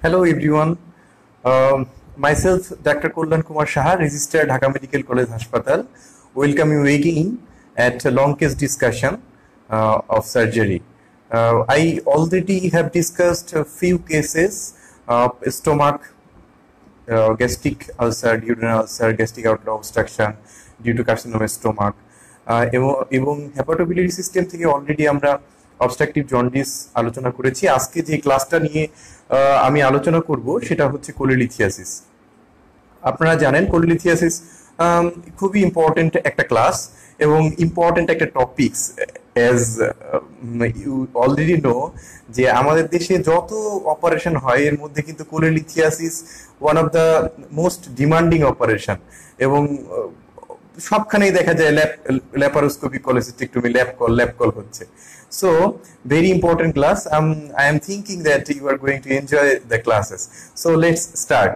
Hello everyone. Myself Dr. Kollan Kumar Shah, registered Dhaka Medical College Hospital. Welcome you again at a long case discussion of surgery. I already have discussed a few cases of stomach, gastric ulcer, duodenal ulcer, gastric outlet obstruction due to carcinoma stomach. এবং hepatobiliary system থেকে already আমরা obstructive jaundice আলোচনা করেছি। আজকে যে ক্লাসটা নিয়ে আমি আলোচনা করব সেটা হচ্ছে কোলিলিথিয়াসিস। আপনারা জানেন কোলিলিথিয়াসিস খুবই ইম্পর্টেন্ট একটা ক্লাস এবং ইম্পর্টেন্ট একটা topics. As you already know যে আমাদের দেশে যত অপারেশন হয় এর মধ্যে কিন্তু cholelithiasis one of the most demanding operation এবং সবখানেই দেখা যায় ল্যাপারোস্কোপি, কোলেসিস্টেক্টমি, ল্যাব কল হচ্ছে। So very important class. I am thinking that you are going to enjoy the classes. So let's start.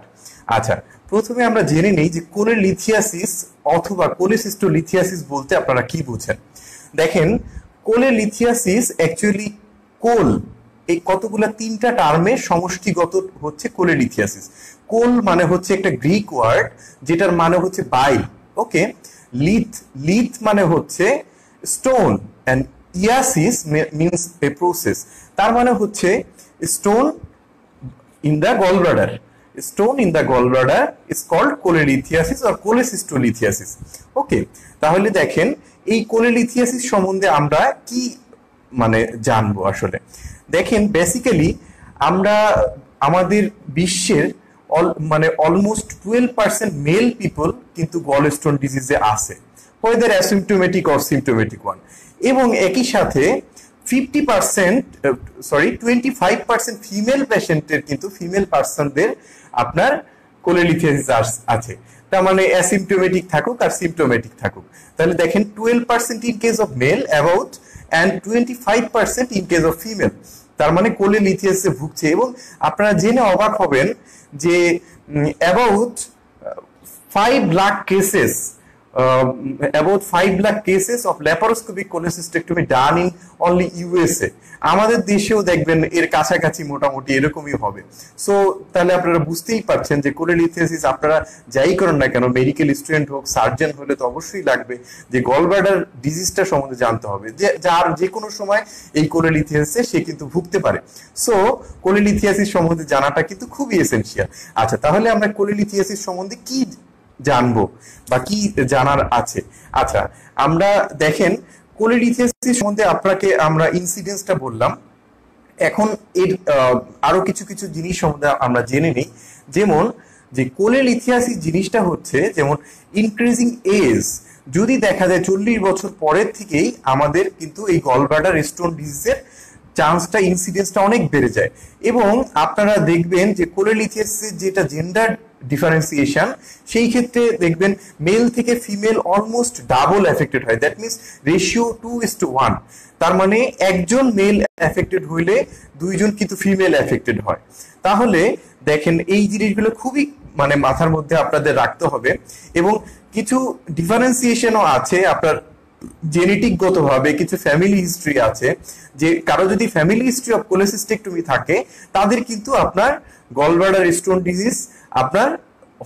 আচ্ছা, প্রথমে আমরা জেনে নেই যে কোলিলিথিয়াসিস অথবা কোলেসিস্টোলিথিয়াসিস বলতে আপনারা কি বুঝেন। দেখেন, কোলিলিথিয়াসিস অ্যাকচুয়ালি কোল এই কতগুলা তিনটা টার্মের সমষ্টিগত হচ্ছে কোলিলিথিয়াসিস। কোল মানে হচ্ছে একটা গ্রিক ওয়ার্ড যেটার মানে হচ্ছে বাইল। ওকে, লিথ মানে হচ্ছে stone and iasis means a process, তার মানে হচ্ছে stone in the gallbladder. Stone in the gallbladder is called cholelithiasis or cholecystolithiasis. Okay, তাহলে দেখেন এই কোলিলিথিয়াসিস সম্বন্ধে আমরা কি মানে জানবো আসলে। দেখেন, বেসিক্যালি আমরা আমাদের বিশ্বের মানে অলমোস্ট 12% মেল পিপল কিন্তু গলস্টোন ডিজিজে আছে, whether asymptomatic or symptomatic one, এবং একই সাথে 25% ফিমেল পেশেন্টের কিন্তু ফিমেল পার্সনদের আপনার কোলিলিথিয়াসিস আছে। তার মানে অ্যাসিম্পটোমেটিক থাকুক আর সিম্পটোমেটিক থাকুক। তাহলে দেখেন 12% in case of male about and 25% in case of female, তার মানে কোলিলিথিয়াসে ভুগছে। এবং আপনারা জেনে অবাক হবেন যে about 5 lakh cases about 5 lakh cases of laparoscopic cholecystectomy done in only USA. আমাদের দেশেও দেখবেন এর কাছাকাছি মোটামুটি এরকমই হবে। সো তাহলে আপনারা বুঝতেই পারছেন যে কোলিলিথিয়াসিস আপনারা যাই করেন না কেন, মেডিকেল স্টুডেন্ট হোক, সার্জন হলে তো অবশ্যই লাগবে যে গলব্লাডার ডিজিজটা সম্বন্ধে জানতে হবে, যার যে কোনো সময় এই কোলিলিথিয়াসিসে সে কিন্তু ভুগতে পারে। সো কোলিলিথিয়াসিস সম্বন্ধে জানাটা কিন্তু খুবই এসেনশিয়াল। আচ্ছা, তাহলে আমরা কোলিলিথিয়াসিস সম্বন্ধে কি জানবো বা কি জানার আছে। আচ্ছা, আমরা দেখেন কোলিলিথিয়াসিস সম্বন্ধে আপনাকে আমরা ইনসিডেন্সটা বললাম, এখন এর আরো কিছু কিছু জিনিস সম্বন্ধে আমরা জেনে নিই। যেমন যে কোলিলিথিয়াসিস জিনিসটা হচ্ছে যেমন ইনক্রিজিং এজ, যদি দেখা যায় 40 বছর পরের থেকেই আমাদের কিন্তু এই গলব্লাডার স্টোন ডিজিজের চান্সটা, ইনসিডেন্সটা অনেক বেড়ে যায়। এবং আপনারা দেখবেন যে কোলিলিথিয়াসিস যেটা জেন্ডার ডিফারেন্সিয়েশন, সেই ক্ষেত্রে দেখবেন মেল থেকে ফিমেল অলমোস্ট ডাবল এফেক্টেড হয়। দ্যাট মিনস রেশিও 2:1, তার মানে একজন মেল এফেক্টেড হইলে 2 জন কিন্তু ফিমেল এফেক্টেড হয়। তাহলে দেখেন এই জিনিসগুলো খুবই মানে মাথার মধ্যে আপনাদের রাখতে হবে। এবং কিছু ডিফারেন্সিয়েশনও আছে আপনার জেনেটিক গতভাবে, কিছু ফ্যামিলি হিস্ট্রি আছে, যে কারো যদি ফ্যামিলি হিস্ট্রি অফ কোলেসিস্টেক্টমি থাকে তাদের কিন্তু আপনার গলব্লাডার স্টোন ডিজিজ আপনার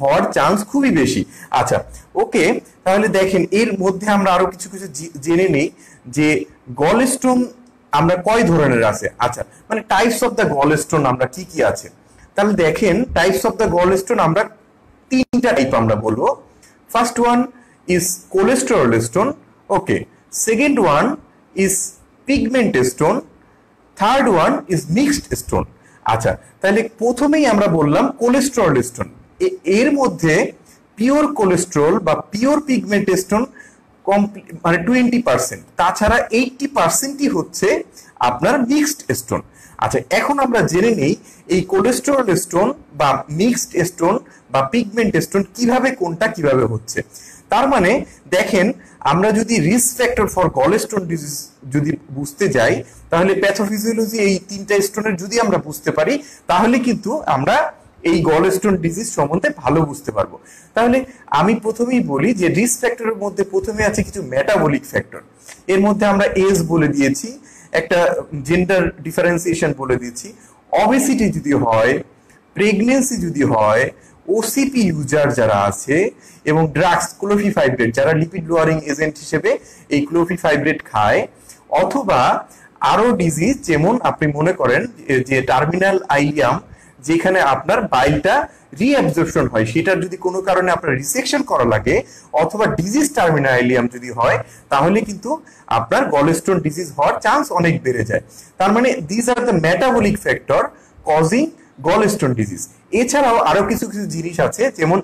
হওয়ার চান্স খুবই বেশি। আচ্ছা, ওকে, তাহলে দেখেন এর মধ্যে আমরা আরো কিছু কিছু জেনে নেই যে গলস্টোন আমরা কয় ধরনের আছে। আচ্ছা, মানে টাইপস অফ দ্য গলস্টোন আমরা কি কি আছে। তাহলে দেখেন টাইপস অফ দ্য গলস্টোন আমরা 3টা টাইপ আমরা বলবো। First one is cholesterol stone, okay, second one is pigment stone, third one is mixed stone. আচ্ছা, তাহলে প্রথমেই আমরা বললাম কোলেস্টেরল স্টোন। এর মধ্যে পিওর কোলেস্টেরল বা পিওর পিগমেন্ট স্টোন মানে 20%, তাছাড়া 80%ই হচ্ছে আপনার মিক্সড স্টোন। আচ্ছা, এখন আমরা জেনে নেই এই কোলেস্টেরল স্টোন বা মিক্সড স্টোন বা পিগমেন্ট স্টোন কিভাবে কোনটা কিভাবে হচ্ছে। তার মানে দেখেন, আমরা যদি risk factor for gallstone disease যদি বুঝতে যাই, তাহলে প্যাথোফিজিওলজি এই 3টা স্টোনের যদি আমরা বুঝতে পারি, তাহলে কিন্তু আমরা এই গলস্টোন ডিজিজ সম্বন্ধে ভালো বুঝতে পারবো। তাহলে আমি প্রথমেই বলি যে রিস্ক ফ্যাক্টরের মধ্যে প্রথমে আছে কিছু মেটাবলিক ফ্যাক্টর। এর মধ্যে আমরা এজ বলে দিয়েছি, একটা জেন্ডার ডিফারেন্সিয়েশন বলে দিয়েছি। অবেসিটি যদি হয়, প্রেগনেন্সি যদি হয়, ওসিপি ইউজার যারা আছে এবং ড্রাগস ক্লোফিফাইব্রেট যারা লিপিড লোয়ারিং এজেন্ট হিসেবে এই ক্লোফিফাইব্রেট খায়, অথবা আরো ডিজিজ যেমন আপনি মনে করেন যে টার্মিনাল আইলিয়াম, যেখানে আপনার বাইলটা রিঅ্যাবজর্পশন হয়, সেটা যদি কোনো কারণে আপনার রিসেকশন করা লাগে, অথবা ডিজিজ টার্মিনাল আইলিয়াম যদি হয়, তাহলে কিন্তু আপনার গলস্টোন ডিজিজ হওয়ার চান্স অনেক বেড়ে যায়। তার মানে this are the metabolic factor causing gallstone disease. এছাড়াও আরো কিছু কিছু জিনিস আছে, যেমন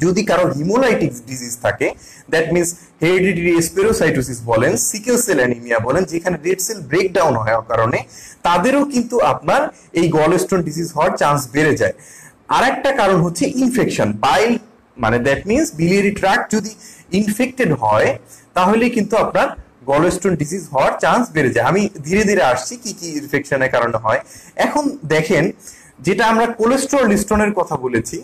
যদি কারো হিমোলাইটিক ডিজিজ থাকে, দ্যাট মিনস হেরিডিটারি স্পেরোসাইটোসিস বলেন, সিকেল সেল অ্যানিমিয়া বলেন, যেখানে রেড সেল ব্রেকডাউন হওয়ার কারণে তাদেরও কিন্তু আপনার এই গলস্টোন ডিজিজ হওয়ার চান্স বেড়ে যায়। আরেকটা কারণ হচ্ছে ইনফেকশন, বাইল মানে দ্যাট মিনস বিলিয়ারি ট্র্যাক্ট যদি ইনফেক্টেড হয়, তাহলে কিন্তু আপনার গলস্টোন ডিজিজ হওয়ার চান্স বেড়ে যায়। আমি ধীরে ধীরে আসছি কি কি ইনফেকশনের কারণে হয়। এখন দেখেন, যেটা আমরা কোলেস্টেরল স্টোনের কথা বলেছি,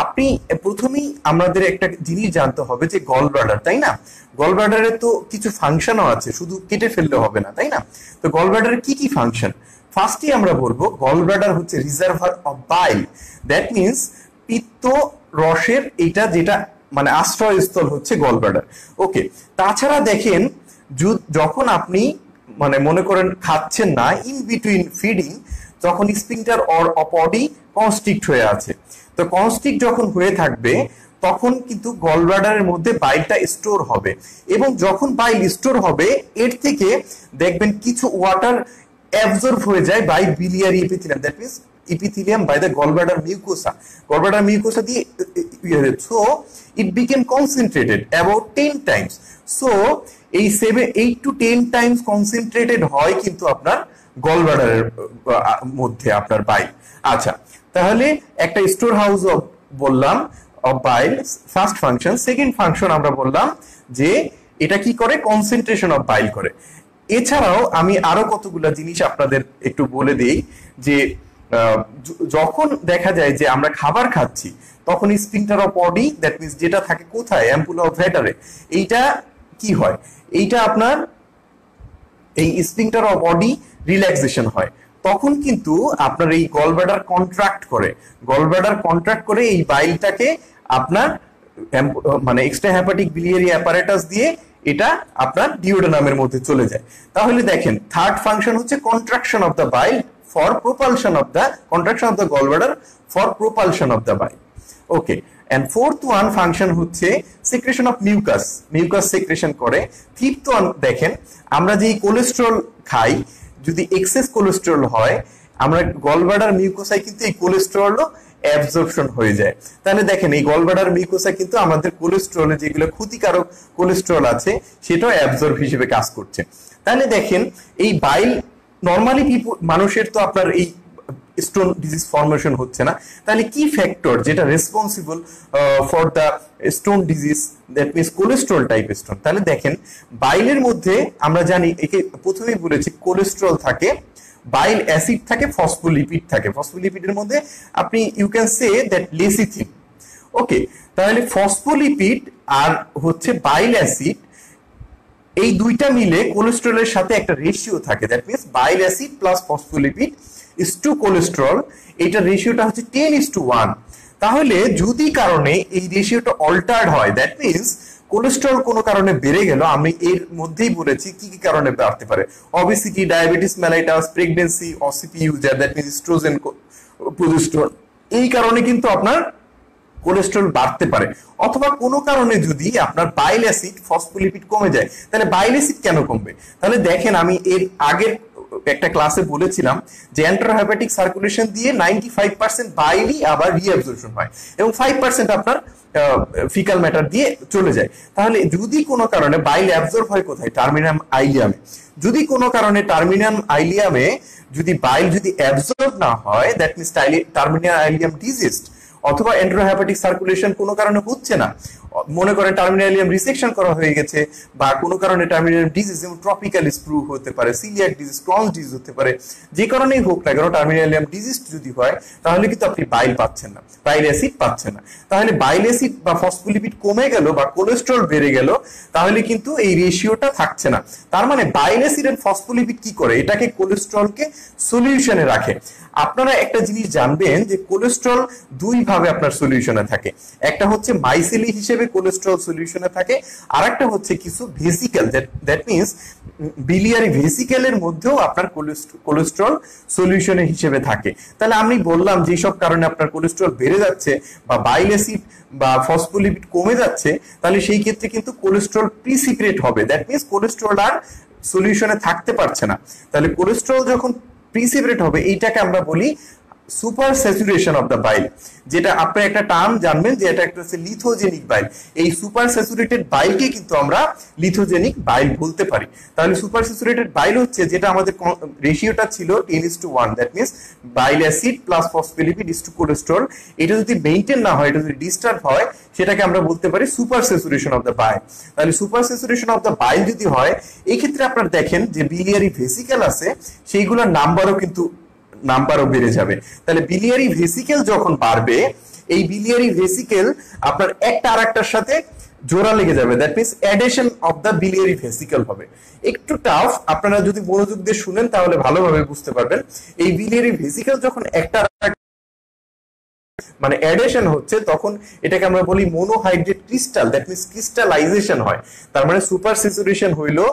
আপনি প্রথমেই আমাদের একটা জিনিস জানতে হবে যে গল ব্লাডার, তাই না? গল ব্লাডারের তো কিছু ফাংশনও আছে, শুধু কেটে ফেললে হবে না, তাই না? তো গল ব্লাডারের কি কি ফাংশন? ফার্স্টই আমরা বলবো গল ব্লাডার হচ্ছে reservoir of bile, that means পিত্ত রসের এটা যেটা মানে আশ্রয়স্থল হচ্ছে গল ব্লাডার। ওকে, তাছাড়া দেখেন যখন আপনি মানে মনে করেন খাচ্ছেন না, ইন বিটুইন ফিডিং, তখন স্ফিংটার অর বডি কনস্ট্রিক্ট হয়ে আছে। তো কনস্ট্রিক্ট যখন হয়ে থাকবে, তখন কিন্তু গল ব্লাডারের মধ্যে বাইলটা স্টোর হবে, এবং যখন বাইল স্টোর হবে, এর থেকে দেখবেন কিছু ওয়াটার অ্যাবজর্ব হয়ে যায় by biliary epithelium, that means epithelium by the gallbladder mucosa. Gallbladder mucosa দিয়ে so it became concentrated about 10 times. So এই 8 to 10 times concentrated হয় কিন্তু আপনার গলব্লাডারের মধ্যে আপনার বাইল। আচ্ছা, তাহলে একটা স্টোর হাউস বললাম of bile, first function. Second function আমরা বললাম যে এটা কি করে, কনসেন্ট্রেশন অফ বাইল করে। এছাড়াও আমি আরো কতগুলা জিনিস আপনাদের একটু বলে দেই, যে যখন দেখা যায় যে আমরা খাবার খাচ্ছি, তখন sphincter of body, that means যেটা থাকে কোথায়, অ্যাম্পুলা অফ ভ্যাটারে, এইটা কি হয়, এইটা আপনার এই স্ফিংটার অফ বডি রিল্যাক্সেশন হয়, তখন কিন্তু আপনার এই গলব্লাডার কন্ট্রাক্ট করে, গলব্লাডার কন্ট্রাক্ট করে এই বাইলটাকে আপনার মানে এক্সট্রা হেপাটিক বিলিয়ারি অ্যাপারেটাস দিয়ে এটা আপনার ডিওডেনামের মধ্যে চলে যায়। তাহলে দেখেন, থার্ড ফাংশন হচ্ছে contraction of the bile for propulsion of the contraction of the gallbladder for propulsion of the bile. Okay, and fourth one function হচ্ছে secretion of mucus, mucus secretion করে। ফিফথ ওয়ান দেখেন, আমরা যে cholesterol খাই, যদি access cholesterol হয়, আমরা gallbladder মিউকোসায় কিন্তু এই কোলেস্টেরলও অ্যাবজর্পশন হয়ে যায়। তাহলে দেখেন, এই গলব্লাডার মিউকোসা কিন্তু আমাদের কোলেস্টেরলে যেগুলো ক্ষতিকারক কোলেস্টেরল আছে, সেটাও অ্যাবজর্ব হিসেবে কাজ করছে। তাহলে দেখেন, এই বাইল নর্মালি মানুষের তো আপনার এই স্টোন ডিজিজ ফর্মেশন হচ্ছে না, তাহলে কি ফ্যাক্টর যেটা responsible for the stone disease, that means cholesterol type stone? তাহলে দেখেন, বাইলের মধ্যে আমরা জানি, একে প্রথমেই বলেছি কোলেস্ট্রল থাকে, বাইল অ্যাসিড থাকে, ফসফোলিপিড থাকে। ফসফোলিপিডের মধ্যে আপনি you can say that lecithin. Okay, তাহলে ফসফোলিপিড আর হচ্ছে বাইল অ্যাসিড, এই দুইটা মিলে কোলেস্টেরলের সাথে একটা রেশিও থাকে, that means bile acid plus phospholipid is to cholesterol, এটা রেশিওটা হচ্ছে 10:1। তাহলে যদি কারণে এই রেশিওটা অল্টার্ড হয়, দ্যাট মিনস কোলেস্টেরল কোনো কারণে বেড়ে গেল, আমি এর মধ্যেই বলেছি কি কি কারণে বাড়তে পারে, obesity, diabetes mellitus, pregnancy, OCP user, that means oestrogen, progesterone, এই কারণে কিন্তু আপনার কোলেস্টেরল বাড়তে পারে। অথবা কোনো কারণে যদি আপনার বাইল অ্যাসিড, ফসফোলিপিড কমে যায়, তাহলে বাইল অ্যাসিড কেন কমবে? তাহলে দেখেন, আমি এর আগের একটা ক্লাসে বলেছিলাম যে এন্টারোহেপাটিক সার্কুলেশন দিয়ে 95% বাইলই আবার রিঅ্যাবজর্পশন হয়, এবং 5% আপনার ফিকাল ম্যাটার দিয়ে চলে যায়। তাহলে যদি কোনো কারণে বাইল অ্যাবজর্ব হয় কোথায়, টার্মিনাম আইলিয়ামে, যদি কোনো কারণে টার্মিনাম আইলিয়ামে যদি বাইল যদি অ্যাবজর্ব না হয়, that means terminal ileum diseased, অথবা এন্টারোহেপাটিক সার্কুলেশন কোনো কারণে হচ্ছে না, মনে করেন টার্মিনালিয়াম রিসেকশন করা হয়ে গেছে, বা কোনো কারণে টার্মিনালিয়াম ডিজিজ যেমন ট্রপিক্যাল স্প্রু হতে পারে, সিলিয়াক ডিজিজ, ক্রনস ডিজিজ হতে পারে, যে কারণেই হোক না কেন টার্মিনালিয়াম ডিজিজ যদি হয় তাহলে কিন্তু আপনি বাইল পাচ্ছেন না, বাইল অ্যাসিড পাচ্ছেন না। তাহলে বাইল অ্যাসিড বা ফসফোলিপিড কমে গেল বা কোলেস্টেরল বেড়ে গেল, তাহলে কিন্তু এই রেশিওটা থাকছে না। তার মানে বাইল অ্যাসিড এন্ড ফসফোলিপিড কি করে, এটাকে কোলেস্টেরলকে সলিউশনে রাখে। আপনারা একটা জিনিস জানবেন যে কোলেস্টেরল দুই ভাবে আপনার সলিউশনে থাকে, একটা হচ্ছে মাইসেলি হিসেবে কোলেস্টেরল সলিউশনে থাকে, আর একটা হচ্ছে কিছু ভেসিকেল, দ্যাট মিন্স বিলিয়ারি ভেসিকেলের মধ্যেও আপনার কোলেস্টেরল সলিউশনের হিসেবে থাকে। তাহলে আমি বললাম যে সব কারণে আপনার কোলেস্টেরল বেড়ে যাচ্ছে বা বাইল অ্যাসিড বা ফসফোলিপিড কমে যাচ্ছে, তাহলে সেই ক্ষেত্রে কিন্তু কোলেস্টেরল প্রিসিপিরেট হবে, দ্যাট মিন্স কোলেস্টেরল আর সলিউশনে থাকতে পারছে না। তাহলে কোলেস্টেরল যখন প্রিসিপিরেট হবে এইটাকে আমরা বলি সুপার স্যাচুরেশন অফ দ্য বাইল, যেটা আপনি একটা টার্ম জানবেন যে এটা একটা হচ্ছে লিথোজেনিক বাইল। এই সুপার স্যাচুরেটেড বাইলকে কিন্তু আমরা লিথোজেনিক বাইল বলতে পারি। তাহলে সুপার স্যাচুরেটেড বাইল হচ্ছে যেটা আমাদের রেশিওটা ছিল 10:1, that means bile acid plus phospholipid is to cholesterol, এটা যদি মেইনটেইন না হয়, এটা যদি ডিস্টার্ব হয়, সেটাকে আমরা বলতে পারি সুপার স্যাচুরেশন অফ দ্য বাইল। তাহলে সুপার স্যাচুরেশন অফ দ্য বাইল যদি হয়, এই ক্ষেত্রে আপনারা দেখেন যে বিলিয়ারি ভেসিকেল আছে সেইগুলোর নাম্বারও বেড়ে যাবে। তাহলে বিলিয়ারি ভেসিকেল যখন বাড়বে, এই বিলিয়ারি ভেসিকেল আপনার একটা আরেকটার সাথে জোড়া লেগে যাবে, that means addition of the biliary vesicle হবে। একটু টাফ, আপনারা যদি মনোযোগ দিয়ে শুনেন তাহলে ভালোভাবে বুঝতে পারবেন। এই বিলিয়ারি ভেসিকেল যখন একটা মানে অ্যাডিশন হচ্ছে, তখন এটাকে আমরা বলি monohydrate crystal, that means crystallisation হয়। তার মানে সুপার স্যাচুরেশন হইলো,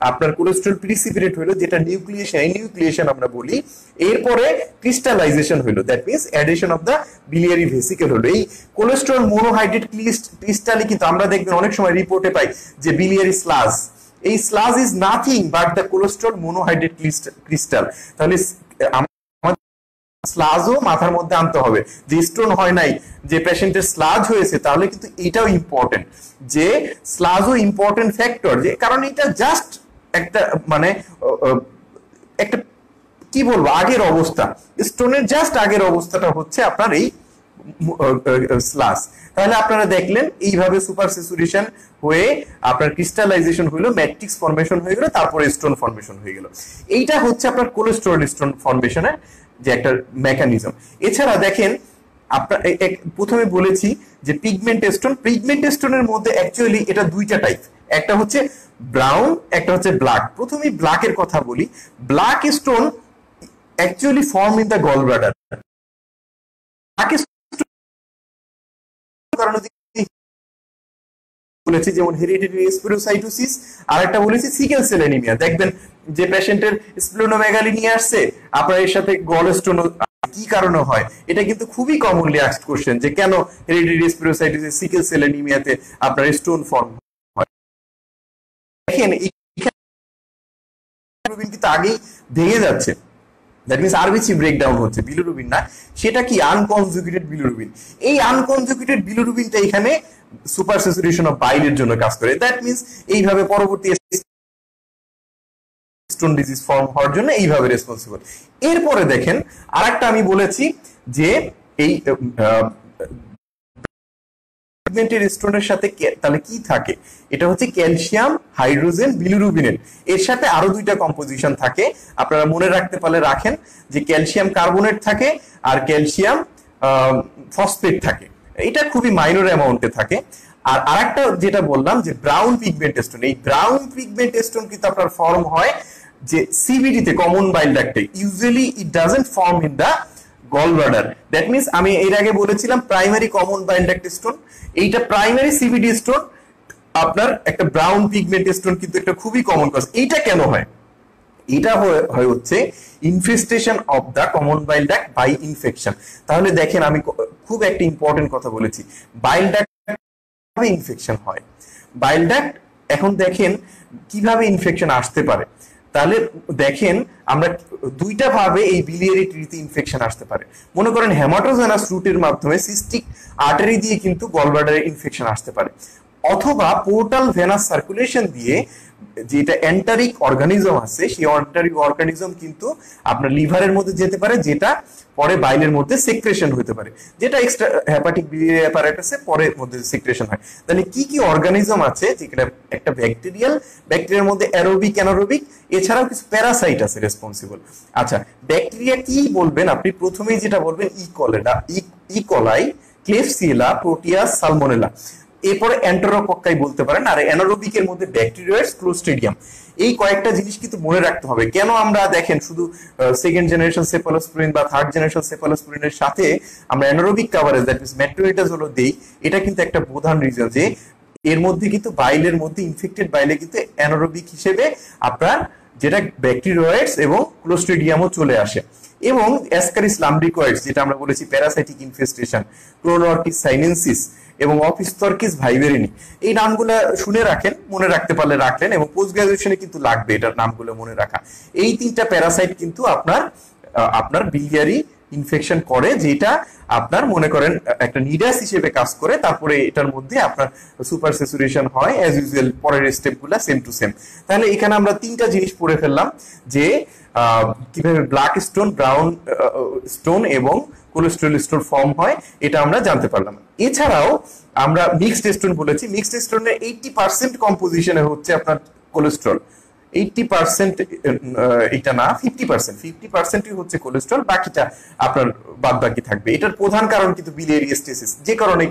আপনার কোলেস্টেরল প্রিসিপিরেট হইলো, যেটা নিউক্লিয়েশন, এই নিউক্লিয়েশন আমরা বলি। এরপরে ক্রিস্টালাইজেশন হইলো, that means addition of the biliary vesicle হলো। এই কোলেস্টেরল মোনোহাইড্রেট ক্রিস্টালই কিন্তু আমরা দেখবেন অনেক সময় রিপোর্টে পাই যে বিলিয়ারি স্লাজ, এই sludge is nothing but the cholesterol monohydrate crystal. তাহলে স্লাজও মাথার মধ্যে আনতে হবে, যে স্টোন হয় নাই, যে পেশেন্টের স্লাজ হয়েছে, তাহলে কিন্তু এটাও ইম্পর্টেন্ট, যে স্লাজও ইম্পর্টেন্ট ফ্যাক্টর, যে কারণ এটা জাস্ট একটা মানে একটা কি বলবো আগের অবস্থা, স্টোনের জাস্ট আগের অবস্থাটা হচ্ছে আপনার এই স্লাজ। তাহলে আপনারা দেখলেন এইভাবে সুপার স্যাচুরেশন হয়ে আপনার ক্রিস্টালাইজেশন হইলো, ম্যাট্রিক্স ফর্মেশন হয়ে গেল, তারপরে স্টোন ফর্মেশন হয়ে গেল। এইটা হচ্ছে আপনার কোলেস্টেরল স্টোন ফর্মেশনের যে একটা মেকানিজম। এছাড়া দেখেন আপনার প্রথমে বলেছি যে পিগমেন্ট স্টোনের মধ্যে অ্যাকচুয়ালি এটা দুইটা টাইপ, একটা হচ্ছে ব্রাউন, একটা হচ্ছে ব্ল্যাক। প্রথমে ব্ল্যাকের কথা বলি। Black stone actually form in the gall bladder. বলেছি যেমন হেরিডিটারি স্পোরোসাইটোসিস, আর একটা বলেছি সিকেল সেল অ্যানিমিয়া। দেখবেন যে পেশেন্টের স্প্লেনোমেগালি নিয়ে আসছে, আপনার এর সাথে গলস্টোন কি কারণে হয়, এটা কিন্তু খুবই কমনলি আস্কড কোশ্চেন, যে কেন হেরিডিটারি স্পোরোসাইটোসিস সিকেল সেল অ্যানিমিয়াতে আপনার স্টোন ফর্ম হয়। দেখেন বিলিরুবিন কিন্তু আগেই ভেঙে যাচ্ছে, দ্যাট মিন্স আরবিসি ব্রেকডাউন হচ্ছে, বিলিরুবিন না, সেটা কি আনকনজুগেটেড বিলিরুবিন। এই আনকনজুগেটেড বিলিরুবিনটা এখানে সুপার স্যাচুরেশন অফ বাইলের জন্য কাজ করে, দ্যাট মিন্স এইভাবে পরবর্তী স্টোন ডিজিজ ফর্ম হওয়ার জন্য এইভাবে রেসপন্সিবল। এরপরে দেখেন আরেকটা আমি বলেছি যে এই পিগমেন্টের স্টোনের সাথে তাহলে কি থাকে, এটা হচ্ছে ক্যালসিয়াম, হাইড্রোজেন, বিলিরুবিনেট। এর সাথে আরো দুইটা কম্পোজিশন থাকে, আপনারা মনে রাখতে পারলে রাখেন, যে ক্যালসিয়াম কার্বনেট থাকে আর ক্যালসিয়াম ফসফেট থাকে। এটা খুবই মাইনর অ্যামাউন্টে থাকে। আর আরেকটা যেটা বললাম যে ব্রাউন পিগমেন্ট স্টোন, এই ব্রাউন পিগমেন্ট স্টোন কিন্তু আপনার ফর্ম হয় যে সিবিডি তে, কমন বাইল ডাক্টে। Usually it doesn't form in the gallbladder, that means আমি এর আগে বলেছিলাম primary common bile duct stone, এইটা প্রাইমারি সিবিডি স্টোন, আপনার একটা ব্রাউন পিগমেন্ট স্টোন কিন্তু একটা খুবই কমন কজ। এইটা কেন হয়, এটা হয় হচ্ছে infestation of the common bile duct by infection. তাহলে দেখেন আমি খুব একটা ইম্পর্টেন্ট কথা বলেছি, বাইল ডাক্ট ইনফেকশন হয়, বাইল ডাক্ট এখন দেখেন কিভাবে ইনফেকশন আসতে পারে। তাহলে দেখেন আমরা দুইটা ভাবে এই বিলিয়ারি ট্রিতে ইনফেকশন আসতে পারে। মনে করেন হেমাটোজেনাস রুটের মাধ্যমে সিস্টিক আর্টারি দিয়ে কিন্তু গলব্লাডারে ইনফেকশন আসতে পারে। অথবা পোর্টাল ভেনাস সার্কুলেশন দিয়ে যেটা এন্টারিক অর্গানিজম আছে সেই এন্টারিক অর্গানিজম কিন্তু আপনার লিভারের মধ্যে যেতে পারে, যেটা পরে বাইলের মধ্যে সেক্রেশন হতে পারে, যেটা এক্সট্রা হেপাটিক বিলিয়ারি অ্যাপারেটাসে পরে মধ্যে সেক্রেশন হয়। তাহলে কি কি অর্গানিজম আছে, যেটা একটা ব্যাকটেরিয়ার মধ্যে অ্যারোবিক অ্যানারোবিক এছাড়াও কিছু প্যারাসাইট আছে রেসপন্সিবল। আচ্ছা, ব্যাকটেরিয়া কি বলবেন আপনি? প্রথমেই যেটা বলবেন ইকোলাই, ক্লেফসিয়েলা, প্রোটিয়াস, সালমোনেলা, এরপরে এন্টেরোকক্কাই বলতে পারেন। আর অ্যানারোবিকের মধ্যে ব্যাকটেরিয়াস, ক্লোস্ট্রিডিয়াম। এই কয়েকটা জিনিস কিন্তু মনে রাখতে হবে। কেন আমরা দেখেন শুধু সেকেন্ড জেনারেশন সেফালোস্পোরিন বা থার্ড জেনারেশন সেফালোস্পোরিনের সাথে আমরা অ্যানারোবিক কাভারেজ দ্যাট মিন্স ম্যাট্রোনিডাজোল দেই, এটা কিন্তু একটা প্রধান রিজন যে এর মধ্যে কিন্তু বাইলের মধ্যে ইনফেক্টেড বাইলে কিন্তু অ্যানারোবিক হিসেবে আপনার যেটা ব্যাকটেরিয়েটস এবং ক্লোস্ট্রিডিয়ামও চলে আসে। এবং অ্যাসকারিস লাম্ব্রিকয়েডস যেটা আমরা বলেছি প্যারাসাইটিক ইনফেস্টেশন, ক্লোরোরকিস সাইনেনসিস এবং অফিস্তর্কিস ভাইবেরিনি, এই নামগুলো শুনে রাখেন, মনে রাখতে পারলে রাখলেন, এবং পোস্ট গ্রাজুয়েশনে কিন্তু লাগবে এটার নামগুলো মনে রাখা। এই তিনটা প্যারাসাইট কিন্তু আপনার বিলিয়ারি ইনফেকশন করে, যেটা আপনার মনে করেন একটা নিডাস হিসেবে কাজ করে, তারপরে এটার মধ্যে আপনার সুপার স্যাচুরেশন হয় অ্যাজ ইউজুয়াল, পরের স্টেপগুলো সেম টু সেম। তাহলে এখানে আমরা তিনটা জিনিস পড়ে ফেললাম, যে কিভাবে ব্ল্যাক স্টোন, ব্রাউন স্টোন এবং কোলেস্টেরল স্টোন ফর্ম হয়, এটা আমরা জানতে পারলাম। এছাড়াও আমরা মিক্সড স্টোন বলেছি, মিক্সড স্টোনের 80% কম্পোজিশনে হচ্ছে আপনার কোলেস্টেরল, 80% এটা না 50%ই হচ্ছে কোলেস্টেরল, বাকিটা আপনার বাদ বাকি থাকবে। এটার প্রধান কারণ কিন্তু বিলিয়ারি স্টেসিস, যে কারণে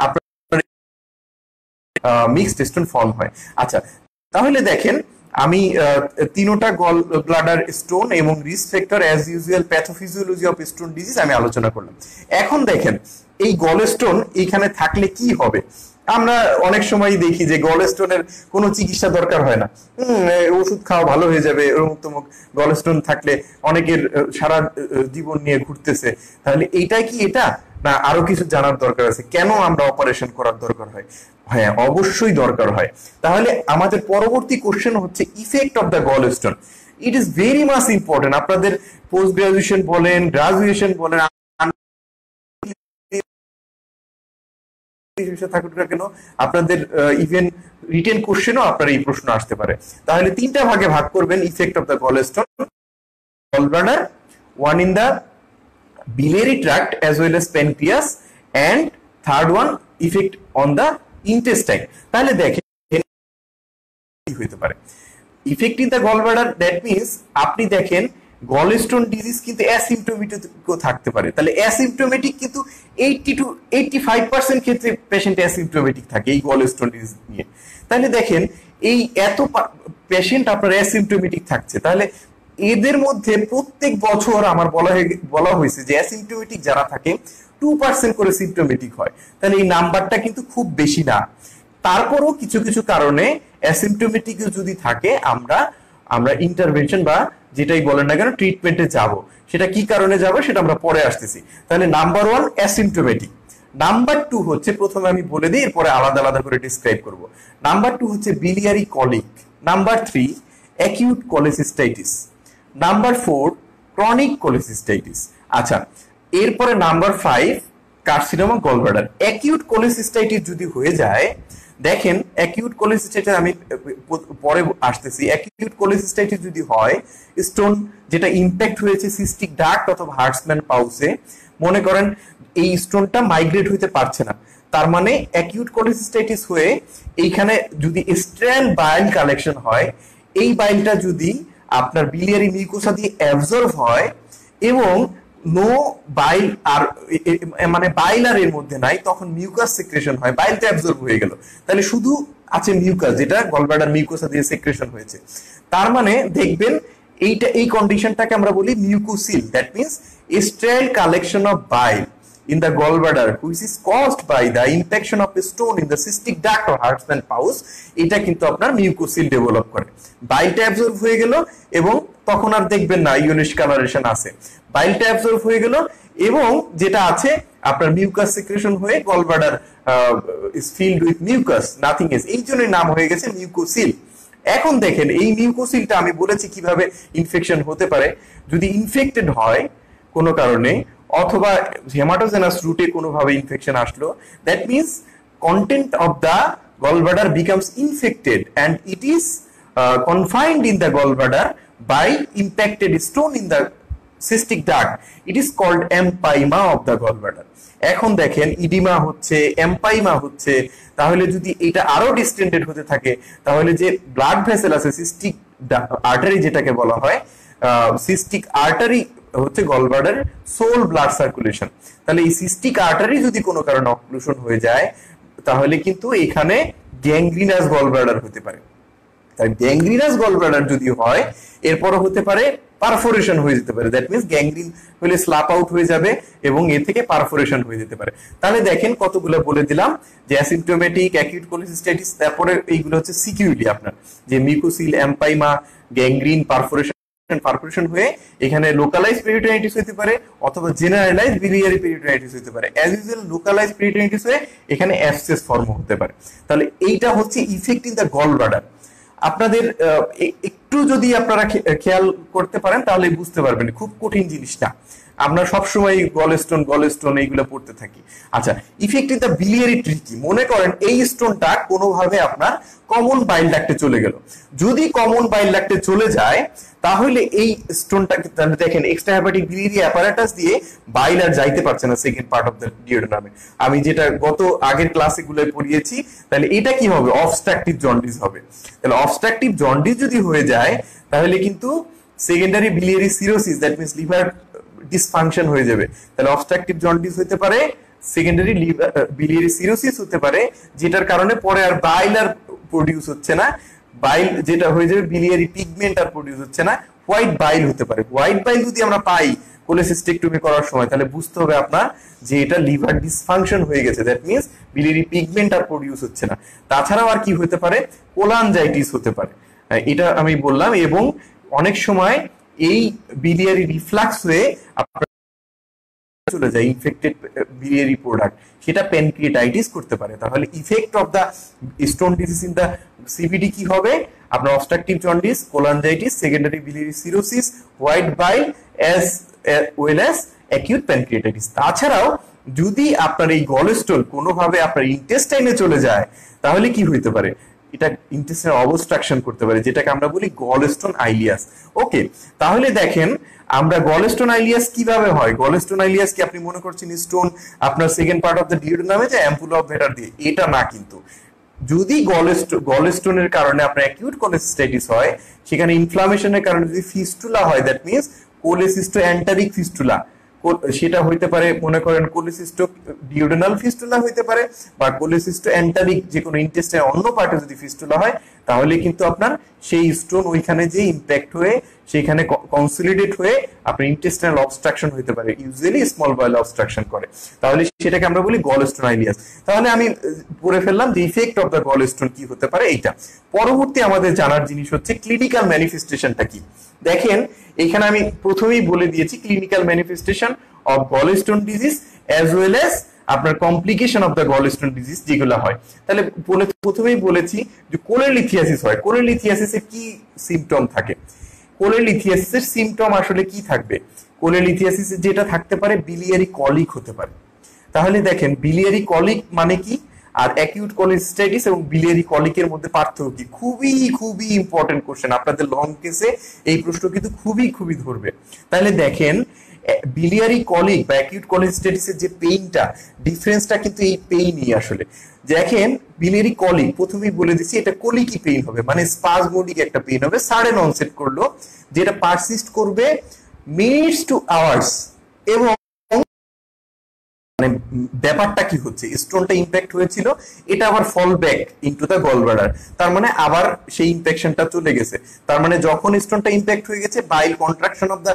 আপনার মিক্সড স্টোন ফর্ম হয়। আচ্ছা, তাহলে দেখেন আমি তিনোটা গল ব্লাডার স্টোন এবং risk factor as usual pathophysiology of stone disease আমি আলোচনা করলাম। এখন দেখেন এই গল স্টোন এখানে থাকলে কি হবে। আমরা অনেক সময় দেখি যে গল স্টোনের কোনো চিকিৎসা দরকার হয় না, ওষুধ খাওয়া ভালো হয়ে যাবে, এরকম গল স্টোন থাকলে অনেকের সারা জীবন নিয়ে ঘুরতেছে। তাহলে এইটাই কি এটা, না আরো কিছু জানার দরকার আছে? কেন আমরা অপারেশন করার দরকার হয়? হ্যাঁ, অবশ্যই দরকার হয়। তাহলে আমাদের পরবর্তী কোশ্চেন হচ্ছে effect of the gall stone. It is very much important. আপনাদের পোস্ট গ্রাজুয়েশন বলেন, গ্রাজুয়েশন বলেন, থাকুক না কেন, আপনাদের ইভেন রিটেন কোশ্চেনও আপনার এই প্রশ্ন আসতে পারে। তাহলে তিনটা ভাগে ভাগ করবেন effect of the gall stone, gall bladder, one in the biliary tract as well as pancreas, and third one effect on the intestine. তাহলে দেখেন কি হতে পারে effect in the gallbladder. That means আপনি দেখেন গলস্টোন ডিজিজ কিন্তু asymptomatic থাকতে পারে। তাহলে অ্যাসিম্পটোমেটিক কিন্তু 80 to 85% ক্ষেত্রে পেশেন্ট অ্যাসিম্পটোমেটিক থাকে এই গলস্টোন ডিজিজ নিয়ে। তাহলে দেখেন এই এত পেশেন্ট আপনার অ্যাসিম্পটোমেটিক থাকছে, তাহলে এদের মধ্যে প্রত্যেক বছর আমার বলা হয়েছে যে অ্যাসিম্পটোমেটিক যারা থাকে 2% করে সিম্পটোমেটিক হয়। তাহলে এই নাম্বারটা কিন্তু খুব বেশি না। তারপরও কিছু কিছু কারণে অ্যাসিম্পটোমেটিক যদি থাকে আমরা ইন্টারভেনশন বা যেটাই বলেন না কেন ট্রিটমেন্টে যাব। সেটা কি কারণে যাব সেটা আমরা পরে আসতেছি। তাহলে নাম্বার 1 অ্যাসিম্পটোমেটিক, নাম্বার 2 হচ্ছে, প্রথমে আমি বলে দিই এরপরে আলাদা আলাদা করে ডিসক্রাইব করব। নাম্বার 2 হচ্ছে biliary colic, number 3 acute cholecystitis, number 4 chronic cholecystitis. আচ্ছা, এরপরে number 5 carcinoma gallbladder. Acute cholecystitis যদি হয়ে যায়, দেখেন অ্যাকিউট কোলেসিস্টাইটিস আমি পরে আসতেছি। অ্যাকিউট কোলেসিস্টাইটিস যদি হয়, স্টোন যেটা ইমপ্যাক্ট হয়েছে সিস্টিক ডাক্ট অথবা হার্টসম্যান পাউসে, মনে করেন এই স্টোনটা মাইগ্রেট হইতে পারছে না, তার মানে অ্যাকিউট কোলেসিস্টাইটিস হয়ে এইখানে যদি স্ট্রেন বাইল কালেকশন হয়, এই বাইলটা যদি আপনার বিলিয়ারি মিউকোসা দিয়ে অ্যাবজর্ব হয় এবং নো বাইল আর মানে বাইল আর এর মধ্যে নাই, তখন মিউকাস সেক্রেশন হয়, বাইলটা অ্যাবজর্ব হয়ে গেল, তাহলে শুধু আছে মিউকাস যেটা গলব্লাডার মিউকোসা দিয়ে সেক্রেশন হয়েছে। তার মানে দেখবেন এই কন্ডিশনটাকে আমরা বলি mucocele. That means sterile collection of bile in the gallbladder which is caused by the impaction of a stone in the cystic duct or Hartmann pouch, এটা কিন্তু আপনার মিউকোসিল ডেভেলপ করে। বাইলটা অ্যাবজর্ব হয়ে গেল এবং তখন আর দেখবেন না ইউনিশ কালারেশন আছে, বাইলটা অ্যাবজর্ব হয়ে গেল এবং যেটা আছে আপনার মিউকাস সিক্রেশন হয়ে gallbladder is filled with mucus, nothing else, এই জন্যই নাম হয়ে গেছে মিউকোসিল। এখন দেখেন এই মিউকোসিলটা আমি বলেছি কিভাবে ইনফেকশন হতে পারে। যদি ইনফেক্টেড হয় কোনো কারণে, অথবা হেমাটোজেনাস রুটে কোনোভাবে ইনফেকশন আসলো, that means content of the gallbladder becomes infected and it is confined in the gallbladder by impacted stone in the cystic duct. It is called empyema of the gallbladder. এখন দেখেন edema হচ্ছে, empyema হচ্ছে, তাহলে যদি এটা আরো distended হতে থাকে তাহলে যে ব্লাড ভেসেল আছে সিস্টিক আর্টারি যেটাকে বলা হয়, সিস্টিক আর্টারি হচ্ছে গলব্লাডার সোল ব্লাড সার্কুলেশন। তাহলে এই সিস্টিক আর্টারি যদি কোনো কারণে অক্লুশন হয়ে যায় তাহলে কিন্তু এখানে গ্যাংগ্রিনাস গলব্লাডার হতে পারে। তাই গ্যাংগ্রিনাস গলব্লাডার যদি হয় এরপরও হতে পারে পারফোরেশন হয়ে যেতে পারে, দ্যাট মিনস গ্যাংগ্রিন হলে স্ল্যাপ আউট হয়ে যাবে এবং এ থেকে পারফোরেশন হয়ে যেতে পারে। তাহলে দেখেন কতগুলো বলে দিলাম যে অ্যাসিম্পটোমেটিক, অ্যাকিউট কোলিসিস্টাইটিস, তারপরে এইগুলো হচ্ছে সিকিউরিটি আপনার যে মিউকোসিল, এম্পাইমা, গ্যাংগ্রিন, পারফোরেশন হয়ে এখানে লোকালাইজ পেরিটোনাইটিস হতে পারে অথবা জেনারেলাইজ বিলিয়ারি পেরিটোনাইটিস হতে পারে। অ্যাজ ইউজুয়াল লোকালাইজ পেরিটোনাইটিস হয়ে এখানে অ্যাবসেস ফর্ম হতে পারে। তাহলে এইটা হচ্ছে effect in the gall bladder. আপনাদের একটু যদি আপনারা খেয়াল করতে পারেন তাহলে বুঝতে পারবেন খুব কঠিন জিনিস না, আমরা সবসময় গলস্টোন এইগুলো পড়তে থাকি। আচ্ছা, effect in the biliary tree কি? মনে করেন এই স্টোনটা কোনোভাবে আপনার কমন বাইল ডাক্টে চলে গেল। যদি কমন বাইল ডাক্টে চলে যায় তাহলে এই স্টোনটাকে দেখেন এক্সট্রা হেপাটিক বিলিয়ারি অ্যাপারেটাস দিয়ে বাইল আর যাইতে পারছে না সেকেন্ড পার্ট অফ দ্য ডিওডেনামে। আমি যেটা গত আগের ক্লাসে গুলোয় পড়িয়েছি, তাহলে এটা কি হবে? অবস্ট্রাকটিভ জন্ডিস হবে। তাহলে অবস্ট্রাকটিভ জন্ডিস যদি হয়ে যায় তাহলে কিন্তু secondary biliary cirrhosis, that means liver dysfunction হয়ে যাবে। তাহলে অবস্ট্রাকটিভ জন্ডিস হতে পারে, সেকেন্ডারি বিলিয়ারি সিরোসিস হতে পারে, যেটার কারণে পরে আর বাইল আর প্রডিউস হচ্ছে না, বাইল যেটা হয়ে যাবে বিলিয়ারি পিগমেন্ট আর প্রডিউস হচ্ছে না, হোয়াইট বাইল হতে পারে। হোয়াইট বাইল যদি আমরা পাই কোলেসিস্টেক্টমি করার সময় তাহলে বুঝতে হবে আপনার যে এটা লিভার ডিসফাংশন হয়ে গেছে, দ্যাট মিনস বিলিয়ারি পিগমেন্ট আর প্রডিউস হচ্ছে না। তাছাড়াও আর কি হতে পারে? কোলানজাইটিস হতে পারে, এটা আমি বললাম। এবং অনেক সময় এই বিলিয়ারি রিফ্লাক্স হয়ে আপনার চলে যায় ইনফেক্টেড বিলিয়ারি প্রোডাক্ট, সেটা প্যানক্রিয়েটাইটিস করতে পারে। তাহলে effect of the stone disease in the CBD কি হবে? আপনার obstructive jaundice, cholangitis, secondary biliary cirrhosis, white bile as well as acute pancreatitis. তাছাড়াও যদি আপনার এই গলস্টোন কোনোভাবে আপনার ইন্টেস্টাইনে চলে যায় তাহলে কি হইতে পারে? এটা ইন্টেস্টাইন অবস্ট্রাকশন করতে পারে, যেটাকে আমরা বলি গলস্টোন আইলিয়াস। ওকে, তাহলে দেখেন আমরা গলস্টোন আইলিয়াস কিভাবে হয়? গলস্টোন আইলিয়াস কি আপনি মনে করছেন স্টোন আপনার সেকেন্ড পার্ট অফ দ্য ডিওডেনামে যে অ্যাম্পুলা অফ ভেটার দিয়ে? এটা না, কিন্তু যদি গলস্টোনের কারণে আপনার অ্যাকিউট কোলেসিস্টাইটিস হয়, সেখানে ইনফ্লামেশনের কারণে যদি ফিস্টুলা হয়, দ্যাট মিনস কোলেসিস্টো এন্টারিক ফিস্টুলা, সেটা হইতে পারে মনে করেন কোলেসিস্টো ডিওডেনাল ফিস্টুলা হইতে পারে, বা কোলেসিস্টো এন্টারিক যে কোনো ইন্টেস্টাইন অন্য পার্টে যদি ফিস্টুলা হয় তাহলে কিন্তু আপনার সেই স্টোন ওইখানে যে ইম্প্যাক্ট হয়ে সেখানে কনসলিডেট হয়ে আপনার ইন্টেস্টাইনাল অবস্ট্রাকশন হইতে পারে, ইউজুয়ালি স্মল বয়েল অবস্ট্রাকশন করে। তাহলে সেটাকে আমরা বলি গলস্টোন আইলিয়াস। তাহলে আমি পড়ে ফেললাম যে ইফেক্ট অফ দ্য গলস্টোন কি হতে পারে এইটা। পরবর্তী আমাদের জানার জিনিস হচ্ছে ক্লিনিক্যাল ম্যানিফেস্টেশনটা কি। দেখেন এখানে আমি প্রথমেই বলে দিয়েছি clinical manifestation of gallstone disease as well as আপনার complication of the gallstone disease যেগুলো হয়। তাহলে প্রথমেই বলেছি যে কোলেলিথিয়াসিস হয়। কোলেলিথিয়াসিসে কি সিমটম থাকে? কোলেলিথিয়াসিসের সিমটম আসলে কি থাকবে? কোলেলিথিয়াসিসে যেটা থাকতে পারে বিলিয়ারি কলিক হতে পারে। তাহলে দেখেন বিলিয়ারি কলিক মানে কি আর অ্যাকিউট কোলেসিস্টাইটিস এবং বিলিয়ারি কলিকের মধ্যে পার্থক্য কি? খুবই খুবই ইম্পর্টেন্ট কোশ্চেন, আপনাদের লং কেসে এই প্রশ্ন কিন্তু খুবই খুবই ধরবে। তাহলে দেখেন বিলিয়ারি কলিক বা অ্যাকিউট কোলেসিস্টাইটিসের যে পেইনটা, ডিফারেন্সটা কিন্তু এই পেইনই আসলে। দেখেন বিলিয়ারি কলিক প্রথমেই বলে দিচ্ছি এটা কলিকি পেইন হবে, মানে স্পাজমোডিক একটা পেইন হবে, সাডেন অনসেট করলো, যেটা পারসিস্ট করবে মিনিটস টু আওয়ার্স। এবং মানে ব্যাপারটা কি হচ্ছে, স্টোনটা ইম্প্যাক্ট হয়েছিল, এটা আবার fall back into the gallbladder, তার মানে আবার সেই ইনফেকশনটা চলে গেছে। তার মানে যখন স্টোনটা ইম্প্যাক্ট হয়ে গেছে বাইল কন্ট্রাকশন অফ দ্য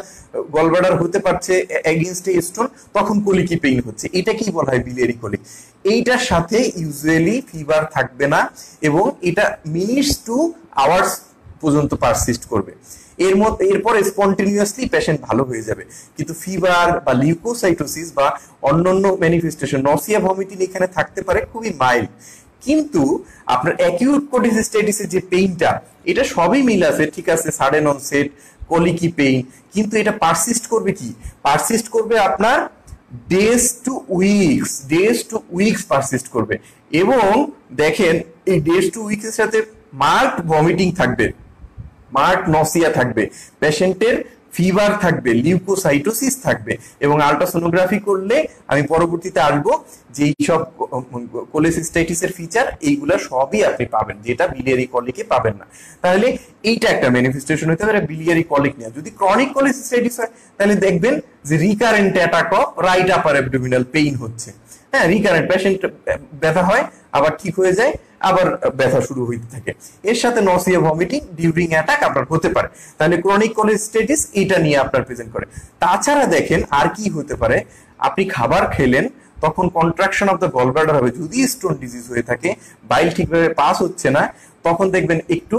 গলব্লাডার হতে পারছে এগেইনস্ট এ স্টোন, তখন কলিকি পেইন হচ্ছে। এটা কি বলা হয়? Biliary colic. এইটার সাথে ইউজুয়ালি ফিভার থাকবে না এবং এটা মিনিটস টু আওয়ার্স পর্যন্ত পারসিস্ট করবে। এরপর স্পন্টেনিয়াসলি পেশেন্ট ভালো হয়ে যাবে, কিন্তু ফিভার বা লিউকোসাইটোসিস বা অন্যান্য ম্যানিফেস্টেশন, নসিয়া, ভমিটিং এখানে থাকতে পারে, খুবই মাইল্ড। কিন্তু আপনার অ্যাকিউট কোলেসিস্টাইটিসের যে পেইনটা, এটা সবই মিল আছে, ঠিক আছে, সাডেন অনসেট, কলিকি পেইন, কিন্তু এটা পারসিস্ট করবে কি? পারসিস্ট করবে আপনার ডেজ টু উইকস পারসিস্ট করবে। এবং দেখেন এই ডেজ টু উইকস এর সাথে মার্কড ভমিটিং থাকবে, মার্কড নসিয়া থাকবে, পেশেন্টের ফিভার থাকবে, লিউকোসাইটোসিস থাকবে। এবং আলট্রাসোনোগ্রাফি করলে আমি পরবর্তীতে আসবো যে এইসব কোলেসিস্টাইটিসের ফিচার এইগুলা সবই আপনি পাবেন, যেটা বিলিয়ারি কলিকে পাবেন না। তাহলে এইটা একটা ম্যানিফেস্টেশন হতে পারে বিলিয়ারি কলিক নিয়ে। যদি ক্রনিক কোলেসিস্টাইটিস হয় তাহলে দেখবেন যে recurrent attack of right upper abdominal pain হচ্ছে। হ্যাঁ, রিকারেন্ট, পেশেন্ট ব্যথা হয় আবার ঠিক হয়ে যায়, আবার ব্যথা শুরু হইতে থাকে, এর সাথে নসিয়া ভমিটিং ডিউরিং অ্যাটাক আপনার হতে পারে। তাহলে ক্রনিক কোলেসিস্টাইটিস এটা নিয়ে আপনার প্রেজেন্ট করে। তাছাড়া দেখেন আর কি হতে পারে, আপনি খাবার খেলেন তখন কন্ট্রাকশন অফ দ্য গলব্লাডার হবে। যদি স্টোন ডিজিজ হয়ে থাকে, বাইল ঠিকভাবে পাস হচ্ছে না, তখন দেখবেন একটু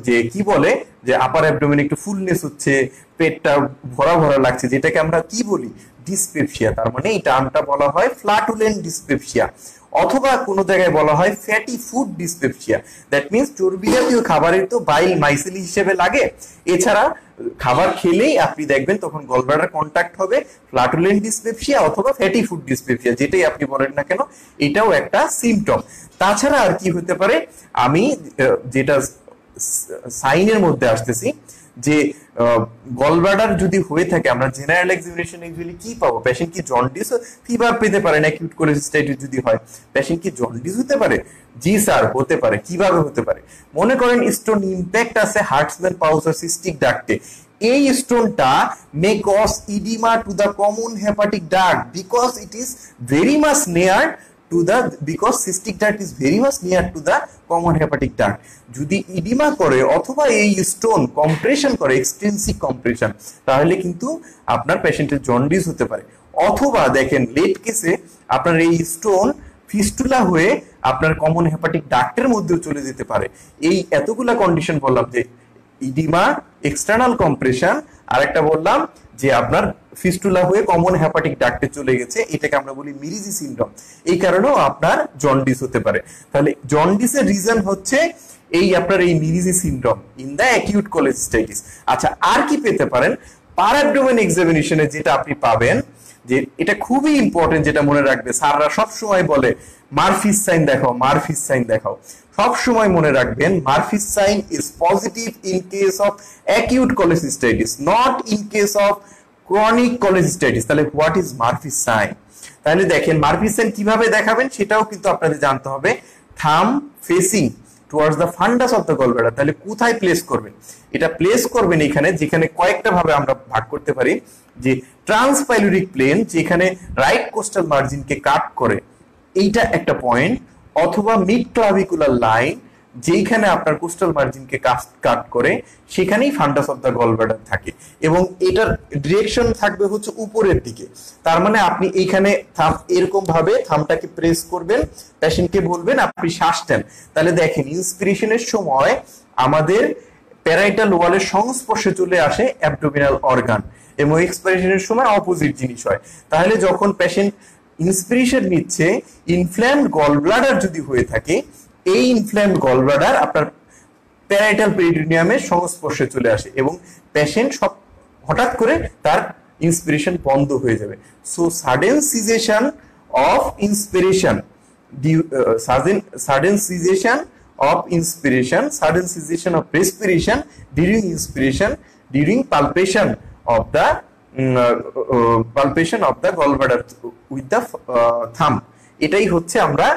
যে কি বলে যে আপার অ্যাবডোমেন একটু ফুলনেস হচ্ছে, পেটটা ভরা ভরা লাগছে, যেটাকে আমরা কি বলি ডিসপেপসিয়া। তার মানে এই টার্মটা বলা হয় ফ্ল্যাটুলেন্ট ডিসপেপসিয়া, অথবা কোনো জায়গায় বলা হয় fatty food dyspepsia. That means চর্বি জাতীয় খাবারের তো বাইল মাইসেলি হিসেবে লাগে, এছাড়া খাবার খেলেই আপনি দেখবেন তখন গলব্লাডার কন্ট্যাক্ট হবে, ফ্ল্যাটুলেন্ট ডিসপেপসিয়া অথবা ফ্যাটি ফুড ডিসপেপসিয়া, যেটাই আপনি বলেন না কেন এটাও একটা সিমটম। তাছাড়া আর কি হতে পারে, আমি যেটা সাইনের মধ্যে আসতেছি, যে গলব্লাডার যদি হয়ে থাকে আমরা জেনারেল এক্সামিনেশন ইউজুয়ালি কি পাবো, পেশেন্ট কি জন্ডিস ফিভার পেতে পারে না, অ্যাকিউট কোলেসিস্টাইটিস যদি হয় পেশেন্ট কি জন্ডিস হতে পারে? জি স্যার, হতে পারে। কিভাবে হতে পারে? মনে করেন স্টোন ইমপ্যাক্ট আছে হার্টসম্যান পাউচ আর সিস্টিক ডাক্টে, এই স্টোনটা may cause edema to the common hepatic duct because it is very much near to the because cystic duct is very much near to the common hepatic duct. যদি edema করে অথবা এই stone compression করে, extensive compression, তাহলে কিন্তু আপনার পেশেন্টের jaundice হতে পারে। অথবা দেখেন লেট কেসে আপনার এই স্টোন ফিস্টুলা হয়ে আপনার কমন হেপাটিক ডাক্টের মধ্যেও চলে যেতে পারে। এই এতগুলা কন্ডিশন বললাম, যে ইডিমা, এক্সটার্নাল কম্প্রেশন, আর একটা বললাম যে আপনার ফিস্টুলা হয়ে কমন হেপাটিক ডাক্টে চলে গেছে, এটাকে আমরা বলি মিরিজি সিনড্রোম। এই কারণেও আপনার জন্ডিস হতে পারে। তাহলে জন্ডিসের রিজন হচ্ছে এই আপনার এই Mirizzi syndrome in the acute cholecystitis. আচ্ছা, আর কি পেতে পারেন? পার অ্যাবডোমেন এক্সামিনেশনে যেটা আপনি পাবেন, যে এটা খুবই ইম্পর্টেন্ট, যেটা মনে রাখবে, স্যাররা সব সময় বলে মারফিস সাইন দেখাও, মারফিস সাইন দেখাও। সব সময় মনে রাখবেন Murphy's sign is positive in case of acute cholecystitis, not in case of chronic cholecystitis. তাহলে হোয়াট ইজ মারফিস সাইন? তাহলে দেখেন মারফিস সাইন কিভাবে দেখাবেন সেটাও কিন্তু আপনাদের জানতে হবে। থাম facing towards the ফান্ডাস of the gallbladder, তাহলে কোথায় প্লেস করবেন? এটা প্লেস করবেন এখানে, যেখানে কয়েকটা ভাবে আমরা ভাগ করতে পারি, যে ট্রান্সপাইলোরিক প্লেন যেখানে রাইট কোস্টাল মার্জিনকে কাট করে, এইটা একটা পয়েন্ট, অথবা মিড ক্লাভিকুলার লাইন যেখানে আপনার কোস্টাল মার্জিনকে কাট করে, সেখানেই ফান্ডাস অফ দ্য গলব্লাডার থাকে, এবং এটার ডিরেকশন থাকবে হচ্ছে উপরের দিকে। তার মানে আপনি এইখানে এরকম ভাবে থামটাকে প্রেস করবেন, পেশেন্টকে বলবেন আপনি শ্বাস নেন। তাহলে দেখেন ইন্সপিরেশনের সময় আমাদের প্যারাইটাল ওয়ালের সংস্পর্শে চলে আসে অ্যাবডোমিনাল অর্গান, এবং এক্সপিরেশনের সময় অপোজিট জিনিস হয়। তাহলে যখন পেশেন্ট ইন্সপিরেশন নিচ্ছে, ইনফ্ল্যামড গলব্লাডার যদি হয়ে থাকে, এই ইনফ্ল্যামড গলব্লাডার আপনার প্যারাইটাল পেরিটোনিয়ামের সংস্পর্শে চলে আসে, এবং পেশেন্ট সব হঠাৎ করে তার ইন্সপিরেশন বন্ধ হয়ে যাবে। So sudden cessation of inspiration, sudden cessation of inspiration, sudden cessation of respiration during inspiration, during palpation of the gallbladder with the thumb, এটাই হচ্ছে আমরা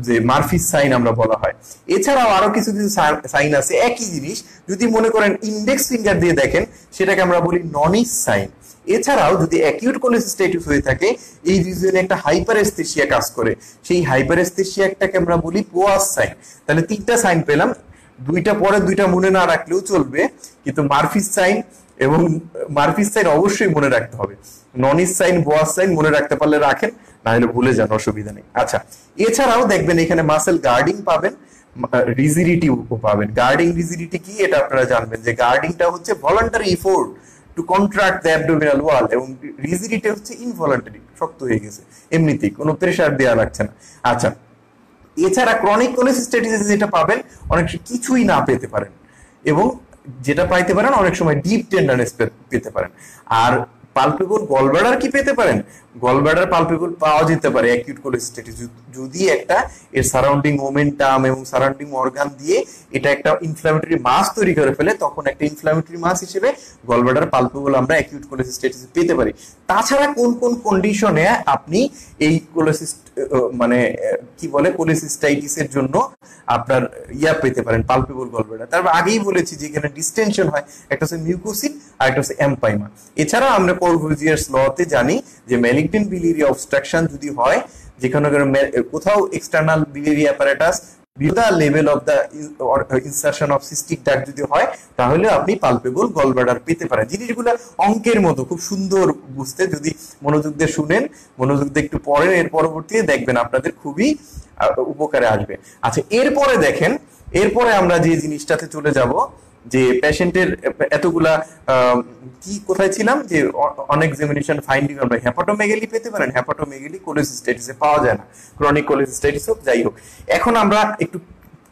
যে মারফিস সাইন আমরা বলা হয়। এছাড়াও আরো কিছু কিছু সাইন আছে একই জিনিস, যদি মনে করেন ইন্ডেক্স ফিঙ্গার দিয়ে দেখেন সেটাকে আমরা বলি ননিস সাইন। এছাড়াও যদি অ্যাকিউট কোলেসিস্টাইটিস হয়ে থাকে, এই রিজনে একটা হাইপারএস্থেসিয়া কাজ করে, সেই হাইপারএস্থেসিয়াটাকে আমরা বলি পোয়াস সাইন। তাহলে তিনটা সাইন পেলাম, দুইটা পরে দুইটা মনে না রাখলেও চলবে, কিন্তু মারফিস সাইন এবং মারফিস সাইন অবশ্যই মনে রাখতে হবে। ননিস সাইন, বোয়াস সাইন মনে রাখতে পারলে রাখেন, না হলে ভুলে যান, অসুবিধা নেই। আচ্ছা, এছাড়াও দেখবেন এখানে মাসেল গার্ডিং পাবেন, রিজিডিটি পাবেন। গার্ডিং রিজিডিটি কি এটা আপনারা জানবেন, যে গার্ডিংটা হচ্ছে voluntary effort to contract the abdominal ওয়াল, এবং রিজিডিটি হচ্ছে ইনভলান্টারি, শক্ত হয়ে গেছে এমনিতেই, কোনো প্রেসার দেওয়া লাগছে না। আচ্ছা, এছাড়া ক্রনিক কোলেসিস্টাইটিস যেটা পাবেন অনেক কিছুই না পেতে পারেন, এবং যেটা পাইতে পারেন অনেক সময় ডিপ টেন্ডারনেস পেতে পারেন। আর পালপেবল গলব্লাডার কি পেতে পারেন? গলব্লাডার পালপেবল পাওয়া যেতে পারে অ্যাকিউট কোলেসিস্টাইটিস যদি একটা এর সারাউন্ডিং মোমেন্টাম এবং সারাউন্ডিং অর্গান দিয়ে এটা একটা ইনফ্ল্যামেটরি মাস তৈরি করে ফেলে, তখন একটা ইনফ্ল্যামেটরি মাস হিসেবে গলব্লাডার পালপেবল আমরা অ্যাকিউট কোলেসিস্টাইটিস পেতে পারি। তাছাড়া কোন কোন কন্ডিশনে আপনি এই মানে কি বলে কোলেসিস্টাইটিসের জন্য আপনার পেতে পারেন পালপেবল গলব্লাডার? তারপর আগেই বলেছি যে এখানে ডিস্টেনশন হয়, একটা হচ্ছে মিউকোসিল আর একটা হচ্ছে এম্পাইমা। এছাড়া আমরা কোরভুজিয়ার্স লতে জানি যে ম্যালিগন্যান্ট বিলিয়ারি অবস্ট্রাকশন যদি হয়, যেখানে কোথাও external biliary apparatus below the level of the insertion of cystic duct যদি হয়, তাহলে আপনি পালপেবল গলব্লাডার পেতে পারেন। জিনিসগুলো অঙ্কের মতো খুব সুন্দর বুঝতে, যদি মনোযোগ দিয়ে শুনেন, মনোযোগ দিয়ে একটু পড়েন, এর পরবর্তীতে দেখবেন আপনাদের খুবই উপকারে আসবে। আচ্ছা, এরপরে দেখেন, এরপরে আমরা যে জিনিসটাতে চলে যাব, যে পেশেন্টের এতগুলা কি কোথায় ছিলাম, যে অন এক্সামিনেশন ফাইন্ডিং আমরা হেপাটোমেগালি পেতে পারেন। হেপাটোমেগালি কোলেসিস্টাইটিসে পাওয়া যায় না, ক্রনিক কোলেসিস্টাইটিস হোক যাই হোক। এখন আমরা একটু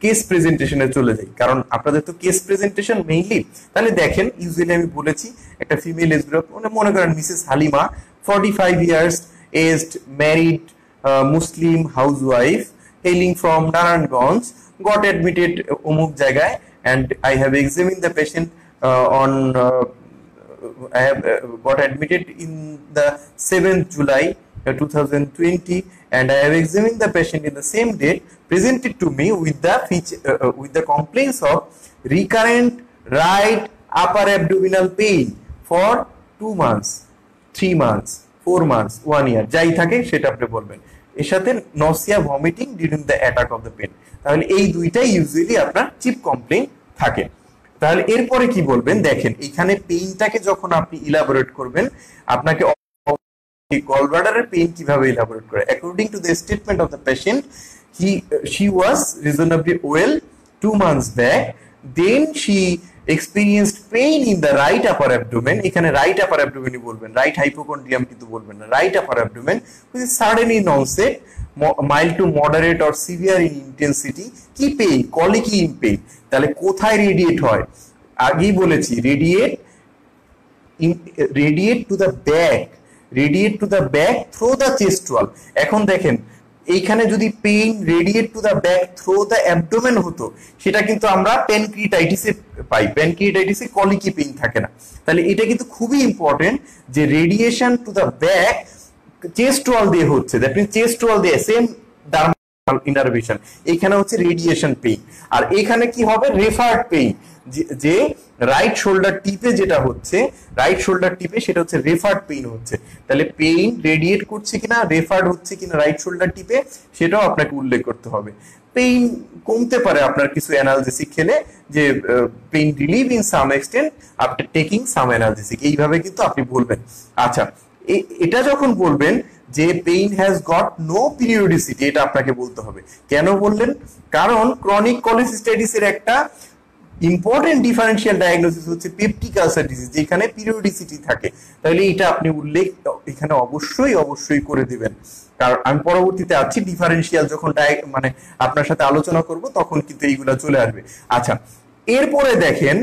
কেস প্রেজেন্টেশনে চলে যাই, কারণ আপনাদের তো কেস প্রেজেন্টেশন মেইনলি। তাহলে দেখেন, ইউজুয়ালি আমি বলেছি একটা ফিমেল এজ গ্রুপ, মনে করেন Mrs Halima, 45 years aged, married, Muslim housewife, healing from Narayanganj, goat admitted অমুক জায়গায়, and I have examined the patient I have got admitted in the 7th July 2020, and I have examined the patient in the same date, presented to me with the complaints of recurrent right upper abdominal pain for 2 months, 3 months, 4 months, 1 year, যাই থাকে সেটা আপনি বলবেন। এর সাথে nausea, vomiting during the attack of the pain. তাহলে এই দুইটাই ইউজুয়ালি আপনার চিপ কমপ্লেইন থাকে। তাহলে এরপরে কি বলবেন, দেখেন এখানে পেইনটাকে যখন আপনি ইলাবোরেট করবেন, আপনাকে গলব্লাডারের পেইন কিভাবে ইলাবোরেট করে। According to the statement of the patient, she was reasonably well 2 months back, then she experienced pain in the right upper abdomen। এখানে রাইট আপার অ্যাবডোমেনই বলবেন, রাইট হাইপোকন্ড্রিয়াম কিন্তু বলবেন না, right upper abdomen, which is sudden in onset, mild to moderate or severe in intensity। কি pain? Colicky in pain. তাহলে কোথায় radiate হয়? আগেই বলেছি, radiate to the back, radiate to the back through the chest wall. এখন দেখেন, এইখানে যদি pain radiate to the back through the abdomen হতো, সেটা কিন্তু আমরা প্যানক্রিয়াটাইটিসে পাই। প্যানক্রিয়াটাইটিসে কলিকি পেইন থাকে না। তাহলে এটা কিন্তু খুবই ইম্পর্টেন্ট যে radiation to the back chest wall দিয়ে হচ্ছে, দ্যাট মিন্স চেস্ট ওয়াল দিয়ে সেম ডার্মাল ইনারভেশন, এখানে হচ্ছে রেডিয়েশন পেইন। আর এখানে কি হবে? রেফার্ড পেইন, যে রাইট শোল্ডার টিপে যেটা হচ্ছে, রাইট শোল্ডার টিপে সেটা হচ্ছে রেফার্ড পেইন হচ্ছে। তাহলে পেইন রেডিয়েট করছে কিনা, রেফার্ড হচ্ছে কিনা রাইট শোল্ডার টিপে, সেটাও আপনাকে উল্লেখ করতে হবে। পেইন কমতে পারে আপনার কিছু অ্যানালজেসিক খেলে, যে pain relieve in some extent after taking some analgesic, এইভাবে কিন্তু আপনি বলবেন। আচ্ছা, এটা যখন বলবেন যে pain has got no periodicity, এটা আপনাকে বলতে হবে। কেন বললেন? কারণ ক্রনিক কোলেসিস্টাইটিসের একটা ইম্পর্টেন্ট ডিফারেন্সিয়াল ডায়াগনোসিস হচ্ছে পেপটিক আলসার ডিজিজ, যেখানে পিরিয়ডিসিটি থাকে। তাহলে এটা আপনি উল্লেখ এখানে অবশ্যই করে দিবেন, কারণ আমি পরবর্তীতে আছি ডিফারেন্সিয়াল যখন মানে আপনার সাথে আলোচনা করব, তখন কিন্তু এইগুলা চলে আসবে। আচ্ছা, এরপরে দেখেন,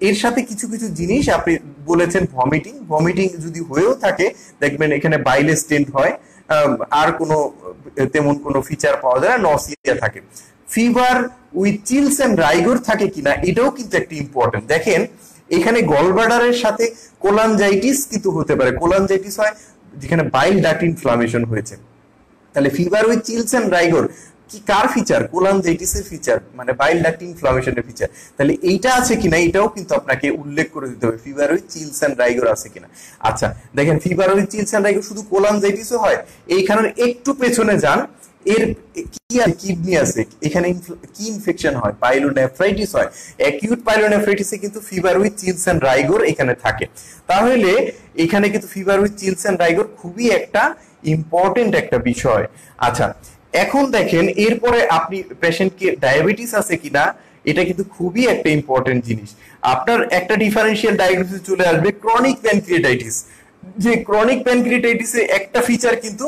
এর সাথে কিছু কিছু জিনিস আপনি বলেছেন, ভমিটিং যদি হয়েও থাকে, দেখবেন এখানে বাইলে স্টেন্ট হয়, আর কোনো তেমন কোনো ফিচার পাওয়া যায় না, নসিয়া থাকে। Fever with chills and rigor থাকে কিনা, এটাও কিন্তু একটা ইম্পর্টেন্ট। দেখেন এখানে গলব্লাডারের সাথে কোলানজাইটিস কিন্তু হতে পারে। কোলানজাইটিস হয় যেখানে বাইল ডাক্ট ইনফ্লামেশন হয়েছে। তাহলে fever with chills and rigor কি কার ফিচার? কোলানজাইটিসের ফিচার, মানে বাইল ডাক্ট ইনফ্লামেশনের ফিচার। তাহলে এইটা আছে কিনা, এটাও কিন্তু আপনাকে উল্লেখ করে দিতে হবে, fever with chills and rigor আছে কিনা। আচ্ছা, দেখেন fever with chills and rigor শুধু কোলানজাইটিসও হয়। এইখানের একটু পেছনে যান, এর কি আছে? কিডনি আছে, এখানে কি ইনফেকশন হয়? পাইলোনেফ্রাইটিস হয়। অ্যাকিউট পাইলোনেফ্রাইটিসে কিন্তু fever with chills and rigor এখানে থাকে। তাহলে এখানে কিন্তু fever with chills and rigor খুবই একটা ইম্পর্টেন্ট একটা বিষয়। আচ্ছা, এখন দেখেন এরপরে আপনি পেশেন্টকে ডায়াবেটিস আছে কিনা, এটা কিন্তু খুবই একটা ইম্পর্টেন্ট জিনিস। আপনার একটা ডিফারেন্সিয়াল ডায়াগনোসিস চলে আসবে ক্রনিক প্যানক্রিয়াটাইটিস, যে ক্রনিক প্যানক্রিয়াটাইটিসে একটা ফিচার কিন্তু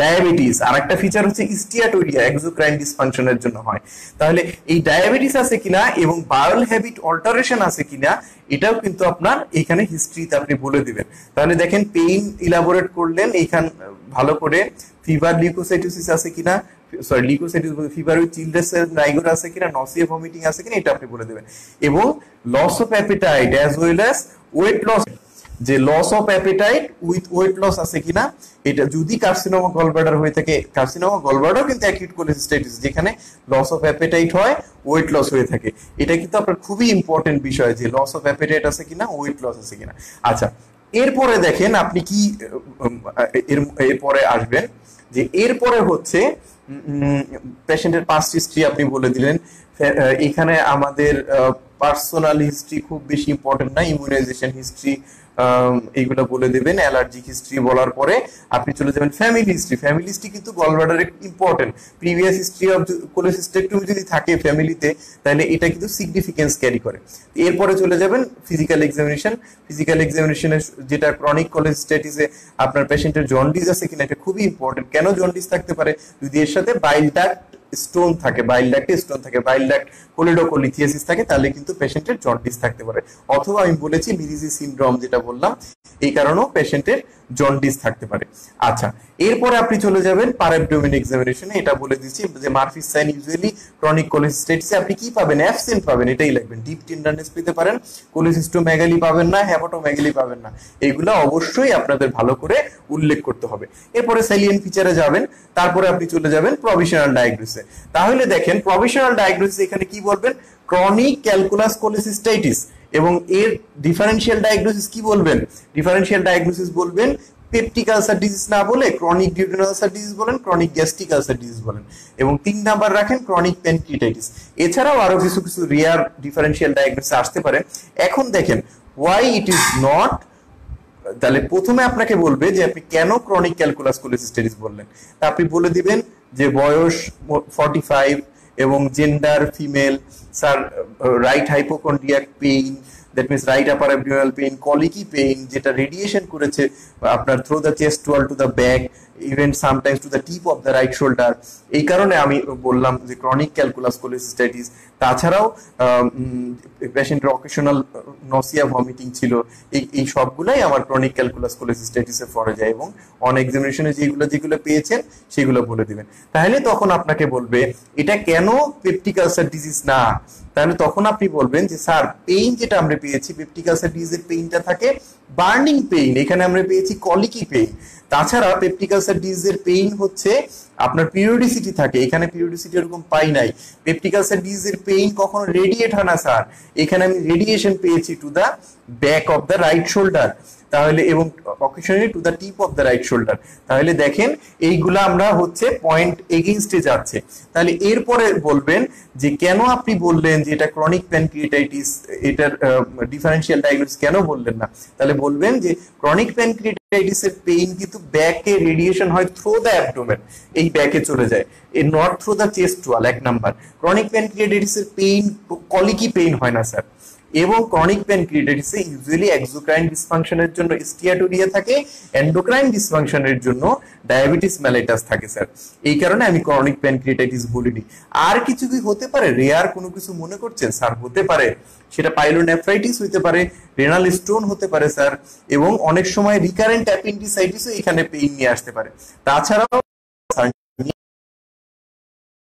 ডায়াবেটিস আর একটা ফিচার হচ্ছে স্টিয়াটোরিয়া এক্সোক্রাইন ডিসফাংশনের জন্য হয়। তাহলে এই ডায়াবেটিস আছে কিনা এবং বায়োল হ্যাবিট অল্টারেশন আছে কিনা এটাও কিন্তু আপনার এখানে হিস্ট্রিতে আপনি বলে দিবেন। তাহলে দেখেন পেইন ইলাবোরেট করলেন এইখান ভালো করে, ফিভার লিউকোসাইটোসিস আছে কিনা, sorry leukocytosis fever with chills and rigour আছে কিনা, নসিয়া ভমিটিং আছে কিনা এটা আপনি বলে দেবেন। এবং loss of appetite as well as weight loss, যে loss of appetite with weight loss আছে কিনা, এটা যদি কার্সিনোমা গলব্লাডার হয়ে থাকে, কার্সিনোমা গলব্লাডার কিন্তু অ্যাকিউট কোলিসিস্টাইটিস যেখানে লস অফ অ্যাপিটাইট হয় ওয়েট লস হয়ে থাকে, এটা কিন্তু আপনার খুবই ইম্পর্টেন্ট বিষয় যে লস অফ অ্যাপিটাইট আছে কিনা, ওয়েট লস আছে কিনা। আচ্ছা এরপরে দেখেন আপনি কি এরপরে আসবেন যে এরপরে হচ্ছে পেশেন্টের পাস্ট হিস্ট্রি আপনি বলে দিলেন। এখানে আমাদের পার্সোনাল হিস্ট্রি খুব বেশি ইম্পর্টেন্ট না, ইমিউনাইজেশন হিস্ট্রি এইগুলো বলে দেবেন। অ্যালার্জিক হিস্ট্রি বলার পরে আপনি চলে যাবেন ফ্যামিলি হিস্ট্রি। ফ্যামিলি হিস্ট্রি কিন্তু গলব্লাডারে ইম্পর্টেন্ট, প্রিভিয়াস হিস্ট্রি অফ কোলিসিস্টেক্টমি যদি থাকে ফ্যামিলিতে তাহলে এটা কিন্তু সিগনিফিকেন্স ক্যারি করে। এরপরে চলে যাবেন ফিজিক্যাল এক্সামিনেশন। ফিজিক্যাল এক্সামিনেশনে যেটা ক্রনিক কোলিসিস্টাইটিসে আপনার পেশেন্টের জন্ডিস আছে কিনা এটা খুবই ইম্পর্টেন্ট। কেন জন্ডিস থাকতে পারে, যদি এর সাথে বাইল ডাক্ট স্টোন থাকে, বাইল ডাক্টে স্টোন থাকে, বাইল ডাক্ট কোলিডোকোলিথিয়াসিস থাকে তাহলে কিন্তু পেশেন্টের জন্ডিস থাকতে পারে। অথবা আমি বলেছি মিরিজি সিনড্রোম যেটা বললাম এই কারণেও পেশেন্টের জন্ডিস থাকতে পারে। আচ্ছা এরপরে আপনি চলে যাবেন পার অ্যাবডোমেন এক্সামিনেশনে। এটা বলে দিচ্ছি যে মারফিস সাইন ইউজুয়ালি ক্রনিক কোলিসিস্টাইটিসে আপনি কি পাবেন, অ্যাবসেন্ট পাবেন, এটাই লিখবেন। ডিপ টেন্ডারনেস পেতে পারেন, কোলিসিস্টোমেগালি পাবেন না, হেপাটোমেগালি পাবেন না, এইগুলো অবশ্যই আপনাদের ভালো করে উল্লেখ করতে হবে। এরপরে সাইলিয়েন্ট ফিচারে যাবেন, তারপরে আপনি চলে যাবেন প্রভিশনাল ডায়াগনোসিসে। তাহলে দেখেন প্রভিশনাল ডায়াগনোসিস এখানে কি বলবেন, ক্রনিক ক্যালকুলাস কোলিসিস্টাইটিস, এবং এর ডিফারেনশিয়াল ডায়াগনোসিস কি বলবেন, ডিফারেনশিয়াল ডায়াগনোসিস বলবেন পেপটিক আলসার ডিজিজ না বলে ক্রনিক ডিউডেনাল আলসার ডিজিজ বলেন, ক্রনিক গ্যাস্ট্রিক আলসার ডিজিজ বলেন, এবং 3 নাম্বার রাখেন ক্রনিক প্যানক্রিয়াটাইটিস। এছাড়াও আরো কিছু কিছু রিয়ার ডিফারেনশিয়াল ডায়াগনোসিস আসতে পারে। এখন দেখেন ওয়াই ইট ইজ নট, তাহলে প্রথমে আপনাকে বলবে যে আপনি কেন ক্রনিক ক্যালকুলাস কোলিসিস্টাইটিস বললেন, তা আপনি বলে দিবেন যে বয়স 45 এবং gender female, sir right hypochondriac pain, that means right upper abdominal pain, colicky pain যেটা রেডিয়েশন করেছে আপনার through the chest wall to the back, even sometimes to the tip of the right shoulder, এই কারণে আমি বললাম যে chronic calculus cholecystitis. তাছাড়াও পেশেন্টের অকেশনাল নসিয়া ভমিটিং ছিল, এই সবগুলাই আমার ক্রনিক ক্যালকুলাস কোলিসিস্টাইটিসে পড়ে যায়, এবং অন এক্সামিনেশনে যেগুলো পেয়েছেন সেগুলো বলে দিবেন। তাহলে তখন আপনাকে বলবে এটা কেন পেপটিক আলসার ডিজিজ না, তাহলে তখন আপনি বলবেন যে স্যার পেইন যেটা আমরা পেয়েছি পেপটিক আলসার ডিজিজের পেইনটা থাকে বার্নিং পেইন, এখানে আমরা পেয়েছি কলিকি পেইন। তাছাড়া পেপটিক আলসার ডিজিজের পেইন হচ্ছে আপনার পিরিয়ডিসিটি থাকে, এখানে পিরিয়ডিসিটি এরকম পাই নাই। পেপটিক আলসার ডিজিজের পেইন কখনো রেডিয়েট হয় না স্যার, এখানে আমি রেডিয়েশন পেয়েছি to the back of the right shoulder, তাহলে এবং occasionally to the tip of the right shoulder. তাহলে দেখেন এইগুলা আমরা হচ্ছে পয়েন্ট এগেইনস্টে যাচ্ছে। তাহলে এরপরে বলবেন যে কেন আপনি বললেন যে এটা ক্রনিক প্যানক্রিয়াটাইটিস, এটার ডিফারেনশিয়াল ডায়াগনোসিস কেন বললেন না, তাহলে বলবেন যে ক্রনিক প্যানক্রিয়াটাইটিসের পেইন কিন্তু ব্যাকে রেডিয়েশন হয় থ্রু দ্য অ্যাবডোমেন, এই ব্যাকে চলে যায়, এ not through the chest wall. 1 number chronic প্যানক্রিয়াটাইটিসের পেইন কলিকি পেইন হয় না স্যার, এবং ক্রনিক প্যানক্রিয়াটাইটিসে ইউজুয়ালি এক্সোক্রাইন ডিসফাংশনের জন্য স্টিয়াটোরিয়া থাকে, এন্ডোক্রাইন ডিসফাংশনের জন্য ডায়াবেটিস মেলাইটাস থাকে স্যার, এই কারণে আমি ক্রনিক প্যানক্রিয়াটাইটিস বলিনি। আর কিছু কি হতে পারে, রেয়ার কোনো কিছু মনে করছেন স্যার? হতে পারে, সেটা পাইলোনেফ্রাইটিস হতে পারে, রেনাল স্টোন হতে পারে স্যার, এবং অনেক সময় রিকারেন্ট অ্যাপেন্ডিসাইটিসও এখানে পেইন নিয়ে আসতে পারে। তাছাড়াও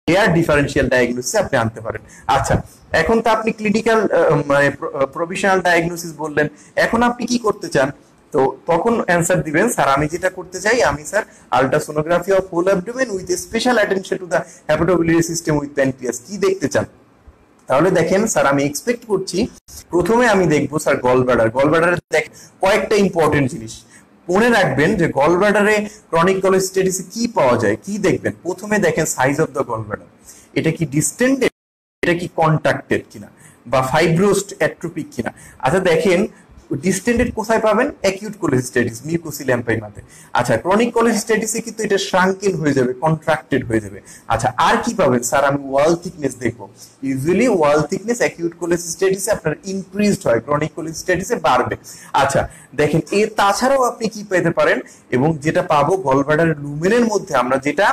রেয়ার ডিফারেনশিয়াল ডায়াগনোসিস আপনি আনতে পারেন। আচ্ছা এখন তো আপনি ক্লিনিক্যাল মানে প্রভিশনাল ডায়াগনোসিস বললেন, এখন আপনি কি করতে চান? তো তখন অ্যান্সার দিবেন স্যার আমি যেটা করতে চাই, আমি sir ultrasonography of whole abdomen with special attention to the hepatobiliary system with pancreas, কি দেখতে চান? তাহলে দেখেন স্যার আমি এক্সপেক্ট করছি প্রথমে আমি দেখবো স্যার গলব্লাডার। গলব্লাডারে দেখেন কয়েকটা ইম্পর্টেন্ট জিনিস মনে রাখবেন যে গলব্লাডারে ক্রনিক কোলিসিস্টাইটিসে কি পাওয়া যায়, কি দেখবেন? প্রথমে দেখেন সাইজ অফ দ্য গলব্লাডার, এটা কি ডিস্টেন্ডেড, এটা কি কন্ট্রাক্টেড কিনা, বা ফাইব্রোসড অ্যাট্রোপিক কিনা। আচ্ছা দেখেন ডিস্টেন্ডেড কোথায় পাবেন? অ্যাকিউট কোলেসিস্টাইটিস, মিউকোসিলিয়াম্পাইমাতে। আচ্ছা, ক্রনিক কোলেসিস্টাইটিসে কিন্তু এটা শ্রাঙ্কেন হয়ে যাবে, কন্ট্রাক্টেড হয়ে যাবে। আচ্ছা, আর কি পাবেন স্যার? আমি ওয়াল থিকনেস দেখবো। ইউজুয়ালি ওয়াল থিকনেস অ্যাকিউট কোলেসিস্টাইটিসে আপনার ইনক্রিজড হয়, ক্রনিক কোলেসিস্টাইটিসে বাড়বে। আচ্ছা দেখেন, এর তাছাড়াও আপনি কি পেতে পারেন, এবং যেটা পাবো গলব্লাডার লুমেনের মধ্যে আমরা যেটা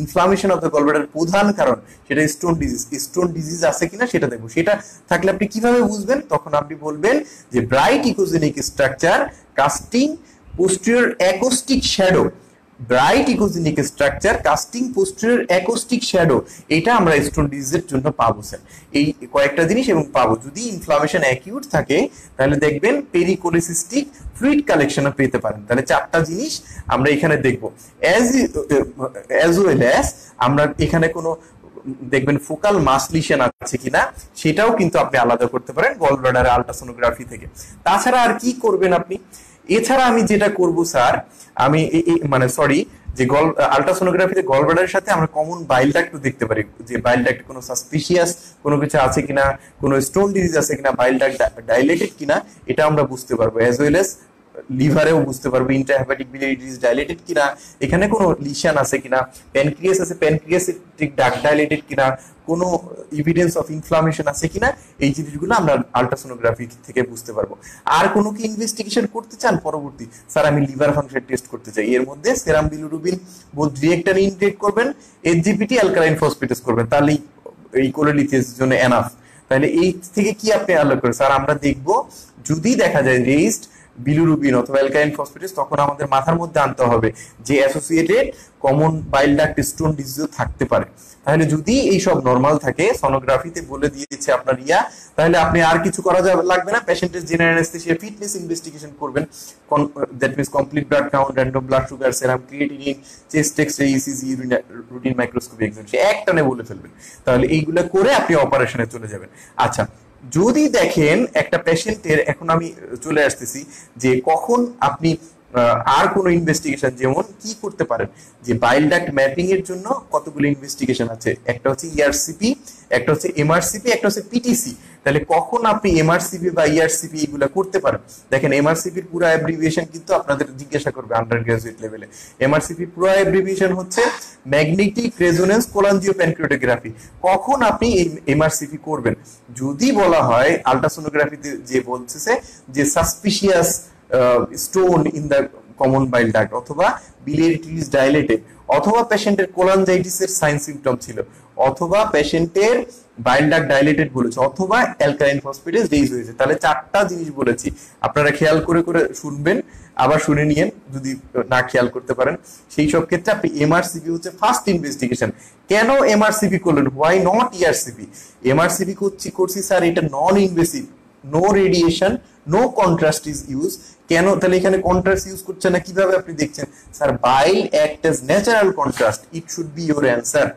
ইনফ্লামেশন অফ দ্য গলব্লাডার প্রধান কারণ, সেটা স্টোন ডিজিজ। স্টোন ডিজিজ আছে কিনা সেটা দেখবো। সেটা থাকলে আপনি কিভাবে বুঝবেন? তখন আপনি বলবেন যে bright echogenic structure casting posterior acoustic shadow, bright echogenic structure casting posterior acoustic shadow, এটা আমরা স্টোন ডিজিজের জন্য পাবো স্যার। এই কয়েকটা জিনিস এবং পাবো। যদি ইনফ্লামেশন অ্যাকিউট থাকে তাহলে দেখবেন পেরিকোলিসিস্টিক ফ্লুইড কালেকশন পেতে পারেন। তাহলে চারটা জিনিস আমরা এখানে দেখবো। অ্যাজ ওয়েল অ্যাজ আমরা এখানে কোনো দেখবেন ফোকাল মাস লিশন আছে কিনা সেটাও কিন্তু আপনি আলাদা করতে পারেন গলব্লাডার আল্ট্রাসোনোগ্রাফি থেকে। তাছাড়া আর কি করবেন আপনি? এছাড়া আমি যেটা করব স্যার, আমি মানে সরি, যে আল্ট্রাসোনোগ্রাফিতে গলব্লাডারের সাথে আমরা কমন বাইল ডাক্ট দেখতে পারি, যে বাইল ডাক্ট কোনো সাসপিশিয়াস কোনো কিছু আছে কিনা, কোনো স্টোন ডিজিজ আছে কিনা, বাইল ডাক্ট ডাইলেটেড কিনা, এটা আমরা বুঝতে পারবো। অ্যাজ ওয়েল এস লিভারেও বুঝতে পারবো ইন্ট্রাহেপাটিক বিলিয়ারি ডিজিজ ডাইলেটেড কিনা, এখানে কোনো লিশন আছে কিনা, প্যানক্রিয়াস আছে, প্যানক্রিয়াসিক ডাক্ট ডাইলেটেড কিনা, কোনো এভিডেন্স অফ ইনফ্লামেশন আছে কিনা, এই জিনিসগুলো আমরা আল্ট্রাসোনোগ্রাফি থেকে বুঝতে পারবো। আর কোনো কি ইনভেস্টিগেশন করতে চান পরবর্তী? স্যার আমি লিভার ফাংশন টেস্ট করতে চাই, এর মধ্যে সেরাম বিলিরুবিন বোথ রিয়েক্টর ইনটেক করবেন, এসজিপিটি অ্যালকালাইন ফসফেটেস করবেন, তাহলেই এই কোলেলিথিয়াসের জন্য এনাফ। তাহলে এই থেকে কি আপনি আলাদা করেন? স্যার আমরা দেখবো যদি দেখা যায় রেইজড বিলিরুবিন অথবা অ্যালকালাইন ফসফেটেস, তখন আমাদের মাথার মধ্যে আনতে হবে যে associated common bile duct stone ডিজিজও থাকতে পারে। তাহলে যদি এই সব নরমাল থাকে, সোনোগ্রাফিতে বলে দিয়েছে আপনার তাহলে আপনি আর কিছু করা লাগবে না। পেশেন্টের জেনারেল অ্যানেস্থেসিয়া ফিটনেস ইনভেস্টিগেশন করবেন, that means complete blood count, random blood sugar, serum creatinine, chest X-ray, ECG, routine microscopy examination একটানে বলে ফেলবেন। তাহলে এইগুলো করে আপনি অপারেশনে চলে যাবেন। আচ্ছা, যদি দেখেন একটা পেশেন্টের, এখন আমি চলে আসতেছি যে কখন আপনি আর কোনো ইনভেস্টিগেশন যেমন কি করতে পারেন, যে বাইল ডাক্ট ম্যাপিং এর জন্য কতগুলো ইনভেস্টিগেশন আছে, একটা হচ্ছে ইআরসিপি, একটা হচ্ছে এমআরসিপি, একটা হচ্ছে পিটিসি। তাহলে কখন আপনি এমআরসিপি বা ইআরসিপি এগুলা করতে পারেন? দেখেন এমআরসিপির পুরো অ্যাব্রিভিয়েশন কিন্তু আপনাদের জিজ্ঞাসা করবে আন্ডার গ্রাজুয়েট লেভেলে। এমআরসিপির পুরো অ্যাব্রিভিয়েশন হচ্ছে ম্যাগনেটিক রেজোনেন্স কোলাঞ্জিও প্যানক্রিয়াটোগ্রাফি। কখন আপনি এই এমআরসিপি করবেন? যদি বলা হয় আল্ট্রাসোনোগ্রাফিতে যে বলতেছে যে suspicious stone in the common bile duct, অথবা biliary tree ডাইলেটেড, অথবা পেশেন্টের কোলাঞ্জাইটিসের সাইন সিম্পটম ছিল, অথবা পেশেন্টের বাইল ডাক্ট ডাইলেটেড বলেছে, অথবা অ্যালকালাইন ফসফেটেস রেইজ হয়েছে। তাহলে চারটা জিনিস বলেছি, আপনারা খেয়াল করে করে শুনবেন, আবার শুনে নিয়েন যদি না খেয়াল করতে পারেন। সেই সব ক্ষেত্রে আপনি এমআরসিপি হচ্ছে ফার্স্ট ইনভেস্টিগেশন। কেন এমআরসিপি করলেন? Why not ERCP? এমআরসিপি করছি স্যার, এটা non invasive, no radiation, no contrast is use. কেন তাহলে এখানে কন্ট্রাস্ট ইউজ করছে না? কিভাবে আপনি দেখছেন? Sir bile act as natural contrast, it should be your answer.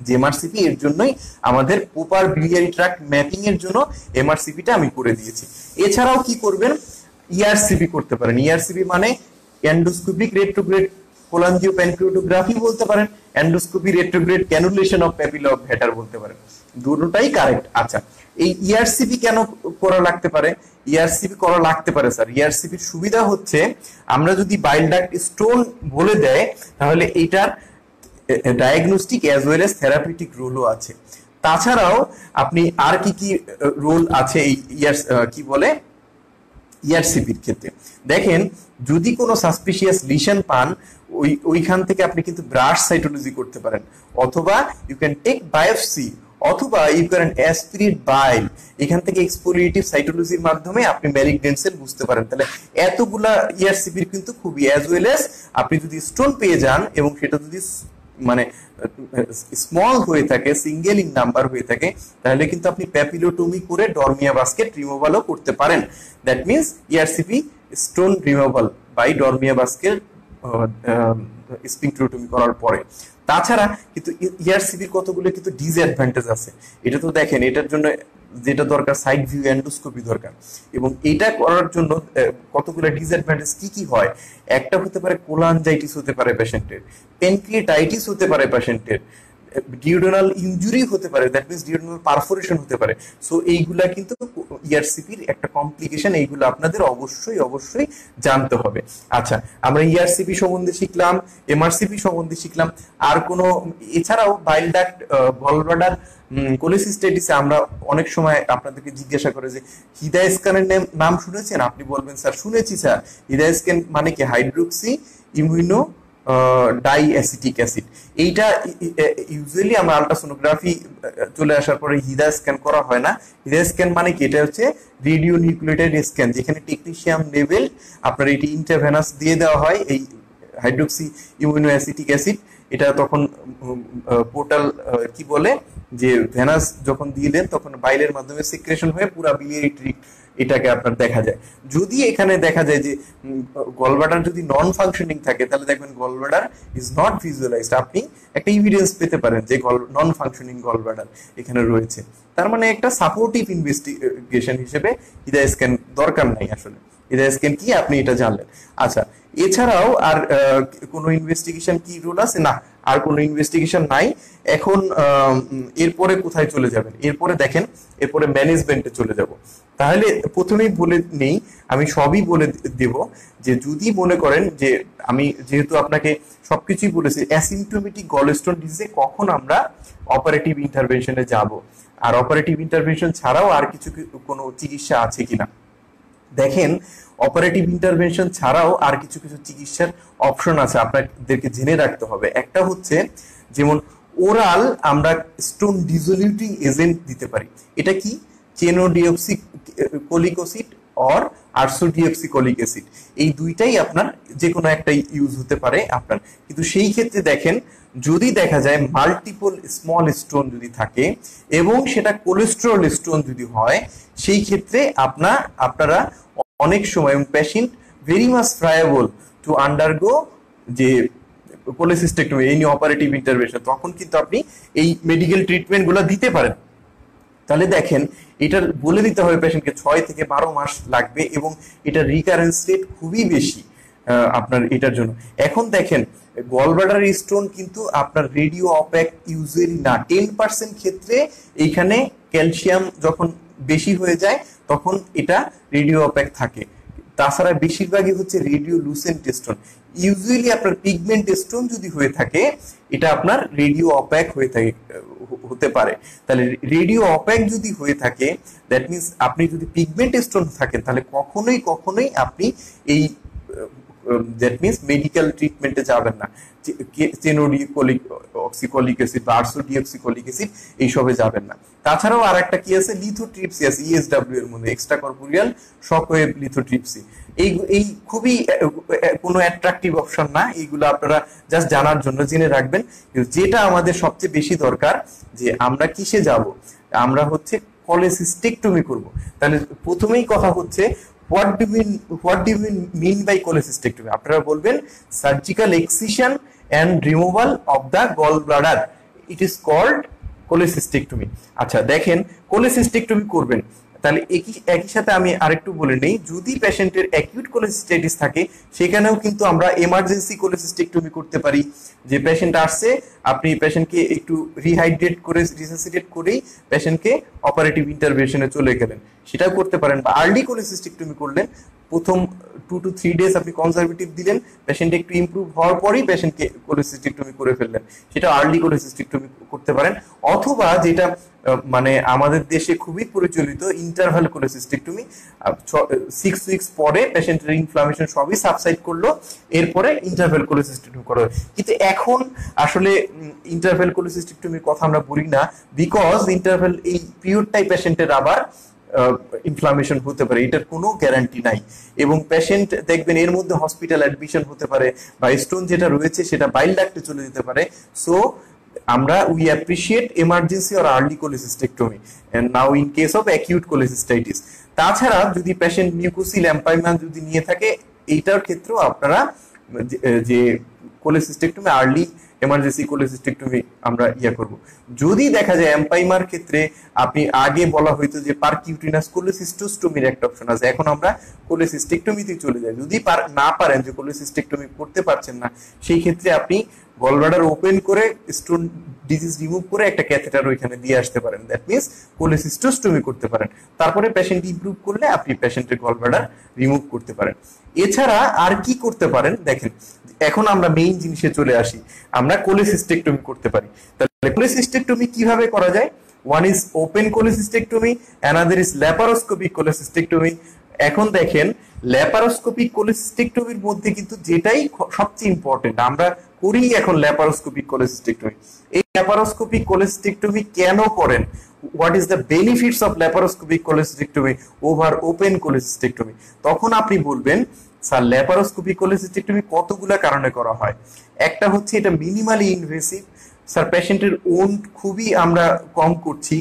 যে এমআরসিপি এর জন্যই আমাদের প্রপার বিলিয়ারি ট্র্যাক্ট ম্যাপিং এর জন্য এমআরসিপিটা আমি করে দিয়েছি। এছাড়াও কি করবেন? ইআরসিপি করতে পারেন। ইআরসিপি মানে এন্ডোস্কোপিক রেট্রোগ্রেড কোলাঞ্জিও প্যানক্রিয়াটোগ্রাফি বলতে পারেন, endoscopy retrograde cannulation of papilla of Vater বলতে পারেন, দুটোটাই কারেক্ট। আচ্ছা, এই ইআরসিপি কেন করা লাগতে পারে? ইআরসিপি করা লাগতে পারে স্যার, ইআরসিপির সুবিধা হচ্ছে আমরা যদি বাইল ডাক্ট স্টোন বলে দেয় তাহলে এইটার diagnostic as well as therapeutic রোলও আছে। তাছাড়াও আপনি আর কি কি রোল আছে এই কি বলে ইআরসিপির ক্ষেত্রে? দেখেন যদি কোনো সাসপিশিয়াস লিশন পান, ওইখান থেকে আপনি কিন্তু ব্রাশ সাইটোলজি করতে পারেন, অথবা ইউ ক্যান টেক বায়োপসি, অথবা ইউ ক্যান অ্যাসপিরেট বাইল। এখান থেকে এক্সফোলিয়েটিভ সাইটোলজির মাধ্যমে আপনি ম্যালিগন্যান্ট সেল বুঝতে পারেন। তাহলে এতগুলা ইআরসিপির কিন্তু খুবই, অ্যাজ ওয়েল এজ আপনি যদি স্টোন পেয়ে যান এবং সেটা যদি মানে স্মল হয়ে থাকে, সিঙ্গেল ইন নাম্বার হয়ে থাকে, তাহলে কিন্তু আপনি প্যাপিলোটমি করে ডরমিয়া বাস্কেট রিমুভালও করতে পারেন। That means ERCP stone removal by Dormia basket sphincterotomy করার পরে। তাছাড়া কিন্তু ইআরসিপির কতগুলো কিন্তু ডিসঅ্যাডভান্টেজ আছে। এটা তো দেখেন, এটার জন্য যেটা দরকার সাইড ভিউ এন্ডোস্কোপি দরকার, এবং এটা করার জন্য কতগুলো ডিসঅ্যাডভান্টেজ কি কি হয়? একটা হতে পারে কোলাঞ্জাইটিস হতে পারে পেশেন্টের, প্যানক্রিয়াটাইটিস হতে পারে পেশেন্টের, ডিউডেনাল ইনজুরি হতে পারে, দ্যাট মিনস ডিউডেনাল পারফোরেশন হতে পারে। সো এইগুলা কিন্তু ইআরসিপির একটা কমপ্লিকেশন, এইগুলো আপনাদের অবশ্যই অবশ্যই জানতে হবে। আচ্ছা, আমরা ইআরসিপি সম্বন্ধে শিখলাম, এমআরসিপি সম্বন্ধে শিখলাম, আর কোনো এছাড়াও বাইল ডাক্ট, গলব্লাডার, কোলিসিস্টেটিসে আমরা অনেক সময় আপনাদেরকে জিজ্ঞাসা করে যে হিদায়া স্ক্যানের নাম শুনেছেন? আপনি বলবেন স্যার শুনেছি স্যার। হিদায়া স্ক্যান মানে কি? Hydroxy immuno die acetic acid. এইটা ইউজুয়ালি আমরা আলট্রাসোনোগ্রাফি চলে আসার পরে হিদায়া স্ক্যান করা হয় না। হিদায়া স্ক্যান মানে কি? এটা হচ্ছে রেডিও নিউক্লিওটাইড স্ক্যান, যেখানে টেকনিশিয়াম লেভেল আপনার এটি ইন্টারভেনাস দিয়ে দেওয়া হয় এই হাইড্রোক্সি ইমিউনো অ্যাসিটিক অ্যাসিড। এটা তখন পোর্টাল কি বলে যে ভেনাস যখন দিয়ে দেন তখন বাইলের মাধ্যমে সিক্রেশন হয়ে পুরো বিলিয়ারি ট্রিক এটাকে আপনার দেখা যায়। যদি এখানে দেখা যায় যে গলব্লাডার যদি নন ফাংশনিং থাকে, তাহলে দেখবেন গলব্লাডার ইজ নট ভিজুয়ালাইজড। আপনি একটা এভিডেন্স পেতে পারেন যে নন ফাংশনিং গলব্লাডার এখানে রয়েছে। তার মানে একটা সাপোর্টিভ ইনভেস্টিগেশন হিসেবে হিদায়া স্ক্যান দরকার নাই। আসলে হিদায়া স্ক্যান কি আপনি এটা জানলেন। আচ্ছা, এছাড়াও আর কোনো ইনভেস্টিগেশন কি রোল আছে? না, আর কোনো ইনভেস্টিগেশন নাই। এখন এরপরে কোথায় চলে যাবেন? এরপরে দেখেন, এরপরে ম্যানেজমেন্টে চলে যাব। তাহলে প্রথমেই বলে নেই, আমি সবই বলে দেব যে যদি মনে করেন যে আমি যেহেতু আপনাকে সবকিছুই বলেছি, অ্যাসিম্পটোমেটিক গলস্টোন ডিজিজে কখন আমরা অপারেটিভ ইন্টারভেনশনে যাব, আর অপারেটিভ ইন্টারভেনশন ছাড়াও আর কিছু কোনো চিকিৎসা আছে কিনা। দেখেন, অপারেটিভ ইন্টারভেনশন ছাড়াও আর কিছু কিছু চিকিৎসার অপশন আছে, আপনাদেরকে জেনে রাখতে হবে। একটা হচ্ছে যেমন ওরাল আমরা স্টোন ডিসোলিউটিং এজেন্ট দিতে পারি। এটা কি? Chenodeoxycholic acid or ursodeoxycholic acid, এই দুইটাই আপনার যে কোনো একটা ইউজ হতে পারে আপনার। কিন্তু সেই ক্ষেত্রে দেখেন, যদি দেখা যায় মাল্টিপল স্মল স্টোন যদি থাকে এবং সেটা কোলেস্টেরল স্টোন যদি হয়, সেই ক্ষেত্রে আপনারা অনেক সময় patient very much friable to undergo যে কোলেসিস্টেক্টমি, এনি অপারেটিভ ইন্টারভেনশন, তখন কিন্তু আপনি এই মেডিকেল ট্রিটমেন্ট গুলো দিতে পারেন। তাহলে দেখেন, এটা বলে দিতে হবে পেশেন্টকে 6 থেকে 12 মাস লাগবে এবং এটা রিকারেন্স রেট খুবই বেশি আপনার এটার জন্য। এখন দেখেন, গলব্লাডার স্টোন কিন্তু আপনার রেডিও অপ্যাক ইউজুয়ালি না। 10% ক্ষেত্রে এইখানে ক্যালসিয়াম যখন বেশি হয়ে যায় তখন এটা রেডিও অপ্যাক থাকে। তাছাড়া বেশিরভাগই হচ্ছে রেডিও লুসেন্ট স্টোন। ইউজুয়ালি আপনার পিগমেন্ট স্টোন যদি হয়ে থাকে, এটা আপনার রেডিও অপ্যাক হতে পারে। তাহলে রেডিও অপ্যাক যদি হয়ে থাকে, দ্যাট মিনস আপনি যদি পিগমেন্ট স্টোন থাকেন, তাহলে কখনোই আপনি এই দ্যাট মিনস মেডিকেল ট্রিটমেন্টে যাবেন না। চেনোডিওক্সিকোলিক অ্যাসিড বা আরসোডিওক্সিকোলিক অ্যাসিড এইসবে যাবেন না। তাছাড়াও আর একটা কি আছে? লিথোট্রিপসি আছে ইএসডব্লিউ এর মধ্যে, এক্সট্রা কর্পোরিয়াল শকওয়েভ লিথোট্রিপসি। এই খুবই কোনো অ্যাট্রাকটিভ অপশন না, এইগুলো আপনারা জাস্ট জানার জন্য জেনে রাখবেন। যেটা আমাদের সবচেয়ে বেশি দরকার যে আমরা কিসে যাব, আমরা হচ্ছে কোলেসিস্টেক্টমি করব। তাহলে প্রথমেই কথা হচ্ছে what do you mean by cholecystectomy? আপনারা বলবেন surgical excision and removal of the gallbladder, it is called cholecystectomy। আচ্ছা, দেখেন cholecystectomy করবেন, তাহলে একই সাথে আমি আরেকটু বলে নেই, যদি পেশেন্টের অ্যাকিউট কোলেসিস্টেটিস থাকে সেখানেও কিন্তু আমরা এমার্জেন্সি কোলেসিস্টেক্টমি করতে পারি। যে পেশেন্ট আসছে, আপনি পেশেন্টকে একটু রিহাইড্রেট করে রিসাসিটেট করেই পেশেন্টকে অপারেটিভ ইন্টারভেনশনে চলে গেলেন, সেটাও করতে পারেন। বা আর্লি কোলেসিস্টেক্টমি করলেন, প্রথম 2 to 3 ডেজ আপনি কনজারভেটিভ দিলেন, পেশেন্ট একটু ইমপ্রুভ হওয়ার পরেই পেশেন্টকে কোলেসিস্টেক্টমি করে ফেললেন, সেটা আর্লি কোলেসিস্টেক্টমি করতে পারেন। অথবা যেটা মানে আমাদের দেশে খুবই প্রচলিত, ইন্টারভাল কোলেসিস্টেক্টমি, 6 উইকস পরে পেশেন্টের ইনফ্লামেশন সবই সাবসাইড করলো, এরপরে ইন্টারভাল কোলেসিস্টেক্টমি করা হয়। কিন্তু এখন আসলে ইন্টারভাল কোলেসিস্টেক্টমির কথা আমরা বলি না, বিকজ ইন্টারভাল এই পিরিয়ডটাই পেশেন্টের আবার ইনফ্লামেশন হতে পারে, এটার কোনো গ্যারান্টি নাই। এবং পেশেন্ট দেখবেন এর মধ্যে হসপিটাল অ্যাডমিশন হতে পারে, বা স্টোন যেটা রয়েছে সেটা বাইল ডাক্টে চলে যেতে পারে। সো আমরা we appreciate emergency or early cholecystectomy and now in case of acute cholecystitis. তাছাড়া যদি পেশেন্ট মিউকোসিল এম্পাইমা যদি নিয়ে থাকে, এইটার ক্ষেত্রেও আপনারা যে কোলেসিস্টেক্টমি আর্লি এমার্জেন্সি কোলেসিস্টেক্টমি আমরা করব। যদি দেখা যায় এম্পাইমার ক্ষেত্রে আপনি আগে বলা হয়তো যে পারকিউটিনাস কোলেসিস্টোস্টমির একটা অপশন আছে, এখন আমরা কোলেসিস্টেক্টমিতে চলে যাই। যদি না পারেন যে কোলেসিস্টেক্টমি করতে পারছেন না, সেই ক্ষেত্রে আপনি গলব্লাডার ওপেন করে স্টোন ডিজিজ রিমুভ করে একটা ক্যাথেটার ওইখানে দিয়ে আসতে পারেন, দ্যাট মিনস কোলেসিস্টোস্টমি করতে পারেন। তারপরে পেশেন্ট ইমপ্রুভ করলে আপনি পেশেন্টের গলব্লাডার রিমুভ করতে পারেন। এছাড়া আর কি করতে পারেন দেখেন, এখন আমরা মেইন জিনিসে চলে আসি, আমরা কোলেসিস্টেক্টমি করতে পারি। তাহলে কোলেসিস্টেক্টমি কিভাবে করা যায়? One is open cholecystectomy, another is laparoscopic cholecystectomy. এখন দেখেন ল্যাপারোস্কোপিক কোলেসিস্টেক্টমির মধ্যে কিন্তু যেটাই সবচেয়ে ইম্পর্টেন্ট, আমরা করি এখন ল্যাপারোস্কোপিক কোলেসিস্টেক্টমি। এই ল্যাপারোস্কোপিক কোলেসিস্টেক্টমি কেন করেন? What is the benefits of laparoscopic cholecystectomy over open cholecystectomy? তখন আপনি বলবেন স্যার ল্যাপারোস্কোপিক কোলেসিস্টেক্টমি কতগুলা কারণে করা হয়। একটা হচ্ছে এটা মিনিমালি ইনভেসিভ, স্যার পেশেন্টের ওন খুবই আমরা কম করছি,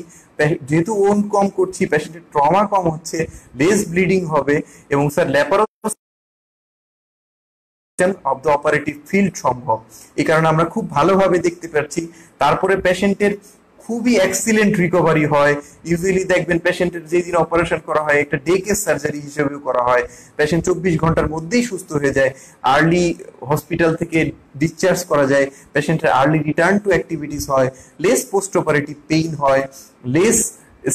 যেহেতু ওন কম করছি পেশেন্টের ট্রমা কম হচ্ছে, লেস ব্লিডিং হবে, এবং sir laparoscopy of the operative field সম্ভব, এই কারণে আমরা খুব ভালোভাবে দেখতে পাচ্ছি। তারপরে পেশেন্টের খুবই এক্সিলেন্ট রিকভারি হয়। ইউজুয়ালি দেখবেন পেশেন্টের যেদিন অপারেশন করা হয় একটা ডে কেস সার্জারি হিসেবেও করা হয়, পেশেন্ট 24 ঘন্টার মধ্যেই সুস্থ হয়ে যায়, আর্লি হসপিটাল থেকে ডিসচার্জ করা যায়, পেশেন্টের আর্লি রিটার্ন টু অ্যাক্টিভিটিস হয়, লেস পোস্ট অপারেটিভ পেইন হয়, লেস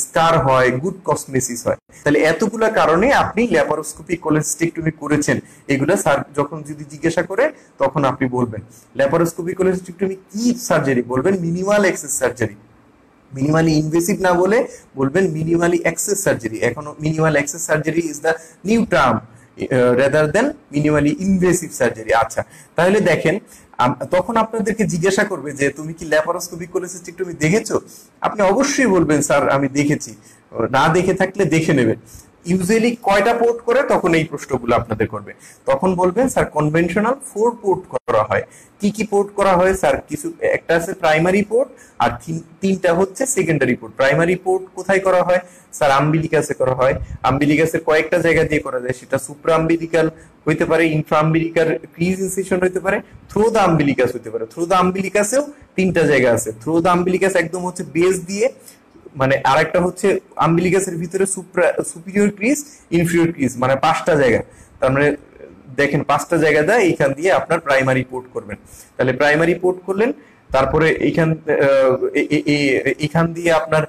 স্কার হয়, গুড কসমেসিস হয়। তাহলে এতগুলা কারণে আপনি ল্যাপারোস্কোপিক কোলেসিস্টেক্টমি করেছেন, এগুলা স্যার যখন যদি জিজ্ঞাসা করে তখন আপনি বলবেন ল্যাপারোস্কোপিক কোলেসিস্টেক্টমি কি সার্জারি, বলবেন minimal access surgery. Minimally invasive না বলে বলবেন মিনিমালি অ্যাক্সেস সার্জারি। এখনো minimal access surgery is the new term rather than minimally invasive surgery. আচ্ছা, তাহলে দেখেন তখন আপনাদেরকে জিজ্ঞাসা করবে যে তুমি কি ল্যাপারোস্কোপিক কোলেসিস্টেক্টমি দেখেছো? আপনি অবশ্যই বলবেন স্যার আমি দেখেছি, না দেখে থাকলে দেখে নেবেন। ইউজুয়ালি কয়টা পোর্ট করে, তখন এই প্রশ্নগুলো আপনাদের করবে, তখন বলবেন স্যার কনভেনশনাল 4 পোর্ট করা হয়। কি কি পোর্ট করা হয় স্যার? কিছু একটা আছে প্রাইমারি পোর্ট, আর তিনটা হচ্ছে সেকেন্ডারি পোর্ট। প্রাইমারি পোর্ট কোথায় করা হয় স্যার? আম্বিলিকাসে করা হয়। আম্বিলিকাসের কয়েকটা জায়গা দিয়ে করা যায়, সেটা সুপ্রা আম্বিলিকাল হইতে পারে, ইনফ্রা আম্বিলিকার ক্রিজ ইনসিশন হইতে পারে, থ্রু দ্য আম্বিলিকাস হইতে পারে। থ্রু দ্য আম্বিলিকাসেও তিনটা জায়গা আছে। থ্রু দ্য আম্বিলিকাস একদম হচ্ছে বেস দিয়ে, মানে আরেকটা হচ্ছে আম্বিলিকাসের ভিতরে সুপিরিয়র ক্রিজ, ইনফিরিয়র ক্রিজ, মানে 5টা জায়গা। তার মানে দেখেন 5টা জায়গা দেয়, এইখান দিয়ে আপনার প্রাইমারি পোর্ট করবেন। তাহলে প্রাইমারি পোর্ট করলেন, তারপরে এইখান দিয়ে আপনার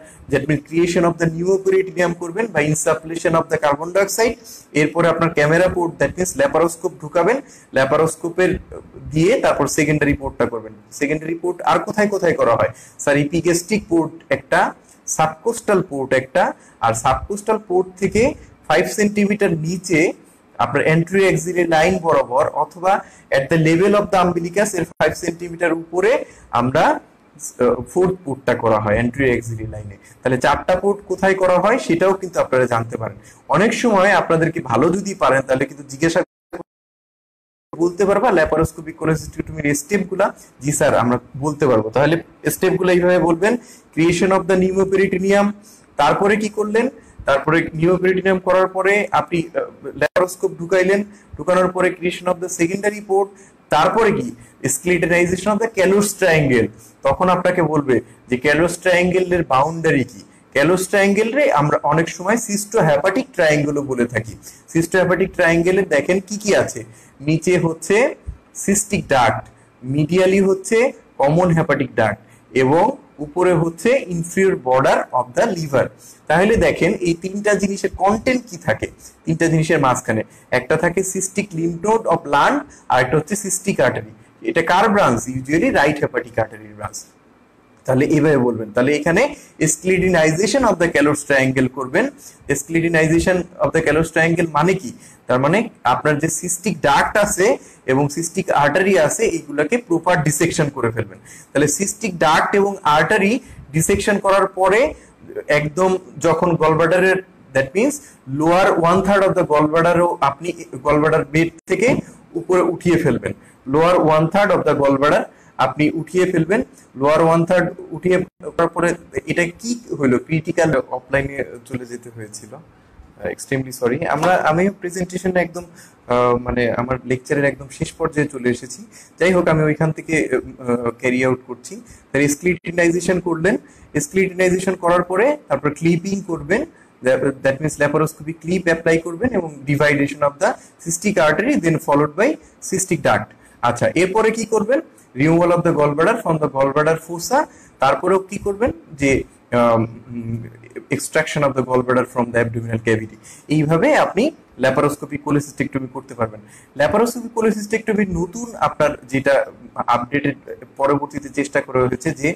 ক্রিয়েশন অফ দ্য নিউ পেরিটিনিয়াম করবেন বা ইনসাফলেশন অফ দ্য কার্বন ডাইঅক্সাইড। এরপরে আপনার camera port, that means laparoscope ঢুকাবেন, ল্যাপারোস্কোপের দিয়ে তারপর সেকেন্ডারি পোর্টটা করবেন। সেকেন্ডারি পোর্ট আর কোথায় কোথায় করা হয় স্যার? ইপিগ্যাস্ট্রিক পোর্ট একটা, সাবকোস্টাল পোর্ট একটা, আর সাবকোস্টাল পোর্ট থেকে 5 সেন্টিমিটার নিচে আপনার এন্ট্রি এক্সিলি লাইন বরাবর, অথবা at the level of the umbilicus এর 5 সেন্টিমিটার উপরে আমরা 4th পোর্টটা করা হয় এন্ট্রি এক্সিলি লাইনে। তাহলে 4টা পোর্ট কোথায় করা হয় সেটাও কিন্তু আপনারা জানতে পারেন। অনেক সময় আপনাদেরকে ভালো যদি পারেন তাহলে কিন্তু জিজ্ঞাসা বলতে পারবা ল্যাপারোস্কোপিক কোলেসিস্টেক্টমির স্টেপগুলা? জি স্যার আমরা বলতে পারবো। তাহলে স্টেপগুলো এইভাবে বলবেন, ক্রিয়েশন অফ দ্য নিউমোপেরিটিনিয়াম, তারপরে কি করলেন? তারপরে নিউমোপেরিটিনিয়াম করার পরে আপনি ল্যাপারোস্কোপ ঢুকাইলেন, ঢুকানোর পরে creation of the secondary port, তারপরে কি স্ক্লিটেনাইজেশন অফ দ্য ক্যালোস ট্রায়াঙ্গেল। তখন আপনাকে বলবে যে ক্যালোস ট্রায়াঙ্গেলের বাউন্ডারি কি। ক্যালোস ট্রায়াঙ্গেল রে আমরা অনেক সময় সিস্টোহ্যাপাটিক ট্রায়াঙ্গেলও বলে থাকি। সিস্টোহ্যাপাটিক ট্রায়াঙ্গেলে দেখেন কি কি আছে, নিচে হচ্ছে সিস্টিক ডাক্ট, মিডিয়ালি হচ্ছে কমন হ্যাপাটিক ডাক্ট, এবং উপরে হচ্ছে inferior border of the liver. তাহলে দেখেন এই তিনটা জিনিসের কন্টেন্ট কি থাকে, তিনটা জিনিসের মাঝখানে একটা থাকে cystic lymph node of Lund, আর একটা হচ্ছে সিস্টিক আর্টারি। এটা কার ব্রাঞ্চ? ইউজুয়ালি রাইট হ্যাপাটিক আর্টারির ব্রাঞ্চ। তাহলে এইভাবে বলবেন। তাহলে এখানে skeletonization of the Calot's triangle করবেন। Skeletonization of the Calot's triangle মানে কি? তার মানে আপনার যে সিস্টিক ডাক্ট আছে এবং সিস্টিক আর্টারি আছে এইগুলাকে প্রপার ডিসেকশন করে ফেলবেন। তাহলে সিস্টিক ডাক্ট এবং আর্টারি ডিসেকশন করার পরে একদম যখন গলব্লাডারের, that means lower 1/3 of the গলব্লাডারও আপনি গলব্লাডার বেড থেকে উপরে উঠিয়ে ফেলবেন। লোয়ার 1/3 অফ দ্য গলব্লাডার আপনি উঠিয়ে ফেলবেন। লোয়ার 1/3 উঠিয়ে পরে এটা কি হলো, ক্রিটিক্যাল অফলাইনে চলে যেতে হয়েছিল, এক্সট্রিমলি সরি। আমি প্রেজেন্টেশনে একদম মানে আমার লেকচারের একদম শেষ পর্যায়ে চলে এসেছি। যাই হোক আমি ওইখান থেকে ক্যারি আউট করছি। তাহলে স্ক্লিটিনাইজেশন করলেন, স্ক্লিটিনাইজেশন করার পরে তারপর ক্লিপিং করবেন, that means laparoscopic clip apply করবেন এবং division of the cystic artery, then followed by cystic duct. আচ্ছা, এরপরে কি করবেন? Removal of the gallbladder from the gallbladder fossa, তারপরেও কি করবেন যে extraction of the gallbladder from the abdominal cavity. এইভাবে আপনি ল্যাপারোস্কোপিক কোলিসিস্টেক্টমি করতে পারবেন। ল্যাপারোস্কোপিক কোলিসিস্টেক্টমির নতুন আপনার যেটা আপডেটেড পরবর্তীতে চেষ্টা করা হয়েছে যে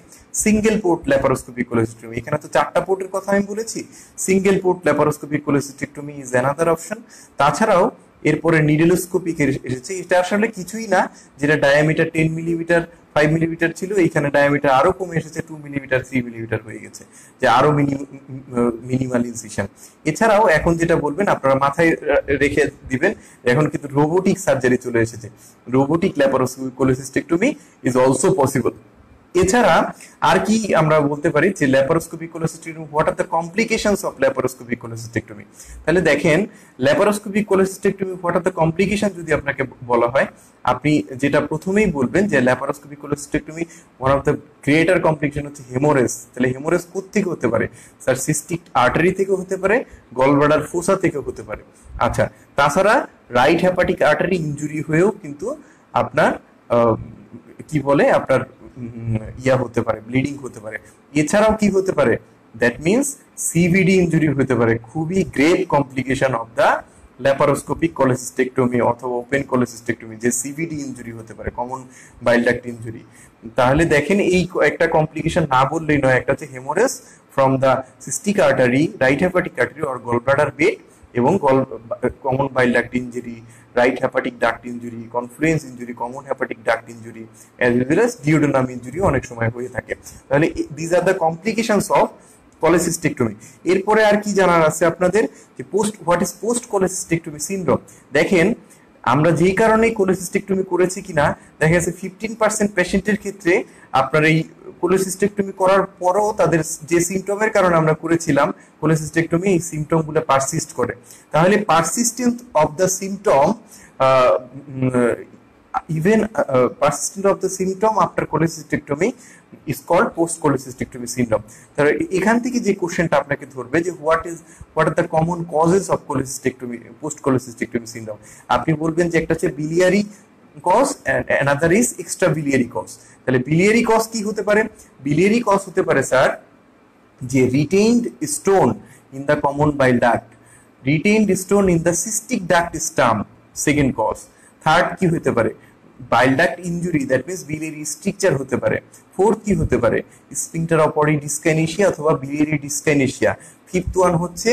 সিঙ্গেল পোর্ট ল্যাপারোস্কোপিক কোলিসিস্টেক্টমি। এখানে তো 4টা পোর্টের কথা আমি বলেছি, single port laparoscopic cholecystectomy is another option. তাছাড়াও এরপরে নিডেলোস্কোপিক এসেছে, এটা আসলে কিছুই না, যেটা ডায়ামিটার 10 মিলিমিটার 5 মিলিমিটার ছিল, এইখানে ডায়ামিটার আরো কমে এসেছে, 2 মিলিমিটার 3 মিলিমিটার হয়ে গেছে, যে আরো মিনিমাল ইনসিশন। এছাড়াও এখন যেটা বলবেন আপনারা মাথায় রেখে দিবেন, এখন কিন্তু রোবোটিক সার্জারি চলে এসেছে, robotic laparoscopic cholecystectomy is also possible. এছাড়া আর কি আমরা বলতে পারি যে laparoscopic cholecystectomy, what are the complications of laparoscopic cholecystectomy. তাহলে দেখেন laparoscopic cholecystectomy what are the complication যদি আপনাকে বলা হয়, আপনি যেটা প্রথমেই বলবেন যে laparoscopic cholecystectomy one of the greater complication হচ্ছে হেমোরেজ। তাহলে হেমোরেজ কোত্থেকে হতে পারে? স্যার সিস্টিক আর্টারি থেকে হতে পারে, গলব্লাডার ফোসা থেকে হতে পারে। আচ্ছা, তাছাড়া রাইট হেপাটিক আর্টারি ইনজুরি হয়েও কিন্তু আপনার কি বলে আপনার ইয়া হতে পারে, ব্লিডিং হতে পারে। এছাড়াও কি হতে পারে? দ্যাট মিনস সিভিডি ইনজুরি হতে পারে, খুবই grave complication of the laparoscopic cholecystectomy অথবা ওপেন কোলিসিস্টেক্টমি, যে সিভিডি ইনজুরি হতে পারে, কমন বাইল ডাক্ট ইনজুরি। তাহলে দেখেন এই একটা কমপ্লিকেশন না বললেই নয়, একটা হচ্ছে haemorrhage from the cystic artery, right hepatic artery or gallbladder bed, এবং common bile duct injury, right hepatic duct injury, confluence injury, common hepatic duct injury, as well as duodenum injury অনেক সময় হয়ে থাকে। তাহলে these are the complications of cholecystectomy। এরপরে আর কি জানার আছে আপনাদের যে what is post cholecystectomy syndrome. দেখেন আমরা যেই কারণে কোলিসিস্টেক্টমি করেছি কিনা, দেখা যাচ্ছে 15% পেশেন্টের ক্ষেত্রে আপনার এই কোলিসিস্টেক্টমি করার পরও তাদের যে সিমটমের কারণে আমরা করেছিলাম কোলিসিস্টেক্টমি, এই সিমটম গুলো পারসিস্ট করে। তাহলে persistence of the symptom, even persistence of the symptom after cholecystectomy is called post cholecystectomy syndrome। তাহলে এখান থেকে যে কোশ্চেনটা আপনাকে ধরবে যে what are the common causes of cholecystectomy, post cholecystectomy syndrome, আপনি বলবেন যে একটা হচ্ছে biliary cause and another is extra biliary cause। তাহলে biliary cause কি হতে পারে? biliary cause হতে পারে স্যার যে retained stone in the common bile duct, retained stone in the cystic duct stump, second cause। Third কি হতে পারে? বাইল duct injury, that means biliary structure হতে পারে। ফোর্থ কি হতে পারে? স্ফিংটার অফ অরি ডিসকাইনেশিয়া অথবা বিলিয়ারি ডিসকাইনেশিয়া। ফিফথ ওয়ান হচ্ছে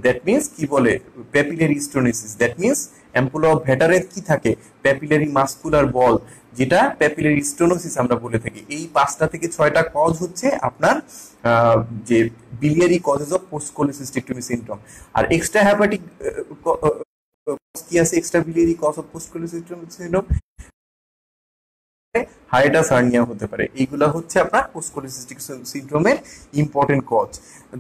দ্যাট মিন্স কি বলে papillary stenosis, that means ampulla of ভ্যাটারের কি থাকে? প্যাপিলারি মাসকুলার বল, যেটা প্যাপিলারি স্টোনোসিস আমরা বলে থাকি। এই 5টা থেকে 6টা কজ হচ্ছে আপনার যে biliary causes of post cholecystectomy syndrome. আর এক্সট্রা হ্যাপাটিক কি আছে? Extra biliary cause of post cholecystectomy syndrome, hiatus hernia হতে পারে। এইগুলা হচ্ছে আপনার পোস্ট কোলিসিস্টিক সিনড্রোমের ইম্পর্টেন্ট কজ।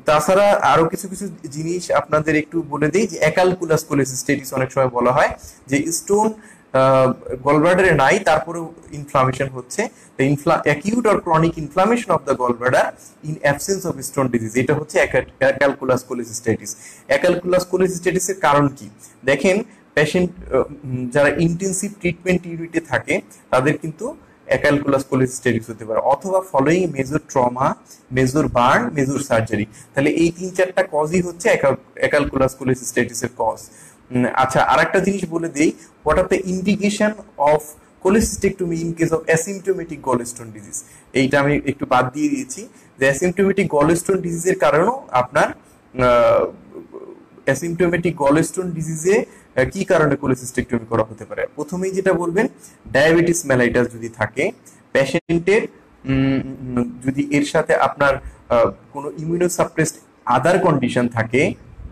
তাছাড়া আরো কিছু কিছু জিনিস আপনাদের একটু বলে দেই যে অ্যাকালকুলাস কোলিসিস্টেটিস অনেক সময় বলা হয় যে স্টোন গলব্লাডারে নাই, তারপরেও ইনফ্লামেশন হচ্ছে। Acute or chronic inflammation of the gallbladder in absence of stone disease, এটা হচ্ছে অ্যাকালকুলাস কোলিসিস্টেটিস। অ্যাকালকুলাস কোলিসিস্টেটিসের কারণ কি? দেখেন পেশেন্ট যারা ইন্টেন্সিভ ট্রিটমেন্ট ইউনিটে থাকে তাদের কিন্তু অ্যাকালকুলাস কোলিসিস্টেটিস হতে পারে, অথবা following major trauma, major burn, major surgery. তাহলে এই 3-4টা কজই হচ্ছে অ্যাকালকুলাস কোলিসিস্টেটিসের কজ। আচ্ছা, আরেকটা জিনিস বলে দেই, what are the indication of cholecystectomy in case of asymptomatic gallstone disease. এইটা আমি একটু বাদ দিয়ে দিয়েছি যে অ্যাসিম্পটোমেটিক গলস্টোন ডিজিজের কারণেও আপনার অ্যাসিম্পটোমেটিক গলস্টোন ডিজিজে কি কারণে কোলিসিস্টেক্টমি করা হতে পারে? প্রথমেই যেটা বলবেন, ডায়াবেটিস মেলাইটাস যদি থাকে পেশেন্টের, যদি এর সাথে আপনার কোনো ইমিউনোসাপ্রেসড আদার কন্ডিশন থাকে,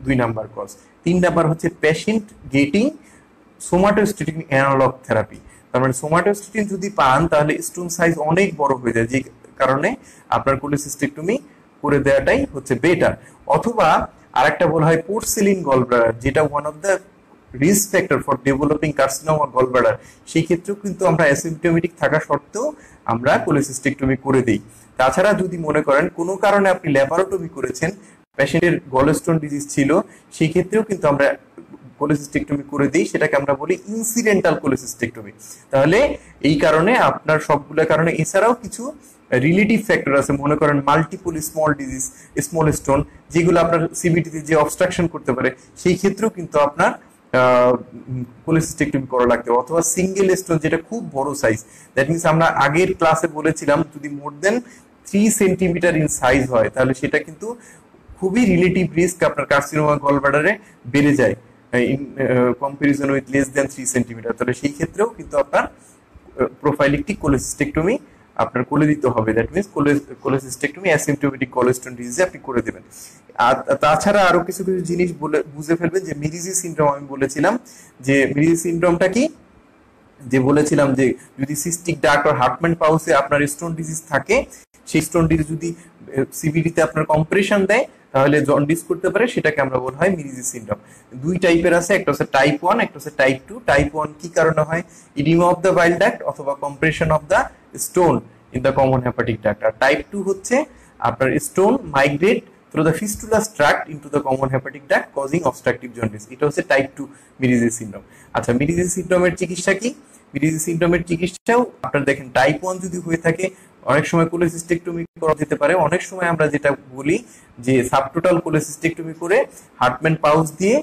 2 নাম্বার কজ। 3 নাম্বার হচ্ছে পেশেন্ট গেটিং সোমাটোস্টেটিন অ্যানালগ থেরাপি। তার মানে সোমাটোস্টেটিন যদি পান তাহলে স্টোন সাইজ অনেক বড় হয়ে যায়, যে কারণে আপনার কোলিসিস্টেক্টমি করে দেওয়াটাই হচ্ছে বেটার। অথবা আরেকটা বলা হয় পোর্সিলিন গলব্লাডার, যেটা one of the risk factor for developing carcinoma gallbladder. সেই ক্ষেত্রেও কিন্তু আমরা অ্যাসিম্পটোমেটিক থাকা সত্ত্বেও আমরা কোলিসিস্টেক্টমি করে দিই। তাছাড়া যদি মনে করেন কোনো কারণে আপনি ল্যাপারোটমি করেছেন, পেশেন্টের গলস্টোন ডিজিজ ছিল, সেই ক্ষেত্রেও কিন্তু আমরা কোলেসিস্টেক্টমি করে দিই সেটাকে আমরা বলি ইনসিডেন্টাল কোলেসিস্টেক্টমি। তাহলে এই কারণে আপনার সবগুলো কারণে, এছাড়াও কিছু রিলেটিভ ফ্যাক্টর আছে, মনে করেন multiple small disease, small stone, যেগুলো আপনার সিবিটিতে যে অবস্ট্রাকশন করতে পারে, সেই ক্ষেত্রেও কিন্তু আপনার কোলেসিস্টেক্টমি করা লাগতে, অথবা সিঙ্গেল স্টোন যেটা খুব বড় সাইজ, দ্যাট মিনস আমরা আগের ক্লাসে বলেছিলাম যদি মোর দেন 3 সেন্টিমিটার ইন সাইজ হয় তাহলে সেটা কিন্তু খুবই রিলেটিভ রিস্ক আপনার কার্সিনোমা গলব্লাডারে বেড়ে যায় in comparison with less than 3 centimetre. তাহলে সেই ক্ষেত্রেও কিন্তু আপনার প্রোফাইলিকটিক কোলেসিস্টেক্টমি আপনার করে দিতে হবে। দ্যাট মিনস কোলেসিস্টেক্টমি অ্যাসিম্পটোমেটিক কোলেস্টোন ডিজিজে আপনি করে দেবেন। আর তাছাড়া আরো কিছু কিছু জিনিস বলে বুঝে ফেলবেন, যে মিরিজি সিনড্রোম আমি বলেছিলাম, যে মিরিজি সিনড্রোমটা কি, যে বলেছিলাম যে যদি সিস্টিক ডাক্ট আর হার্টম্যান পাউসে আপনার স্টোন ডিজিজ থাকে, সেই স্টোন ডিজিজ যদি সিভিডিতে আপনার কম্প্রেশন দেয় তাহলে জন্ডিস করতে পারে, সেটাকে আমরা বলা হয় মিরিজি সিনড্রোম। দুই টাইপের আছে, একটা হচ্ছে টাইপ 1, একটা হচ্ছে টাইপ 2। টাইপ 1 কি কারণে হয়? Oedema of the bile duct অথবা compression of the stone in the common hepatic duct. আর টাইপ 2 হচ্ছে আপনার stone migrate through the fistulous tract into the common hepatic duct causing obstructive jaundice। এটা হচ্ছে type 2 মিরিজি syndrome. আচ্ছা, মিরিজি সিনড্রোমের চিকিৎসা কি? মিরিজি সিনড্রোমের চিকিৎসাও আপনার দেখেন টাইপ 1 যদি হয়ে থাকে অনেক সময় কোলেসিস্টেক্টমি করা যেতে পারে, অনেক সময় আমরা যেটা বলি যে সাবটোটাল কোলেসিস্টেক্টমি করে হার্টম্যান পাউচ দিয়ে,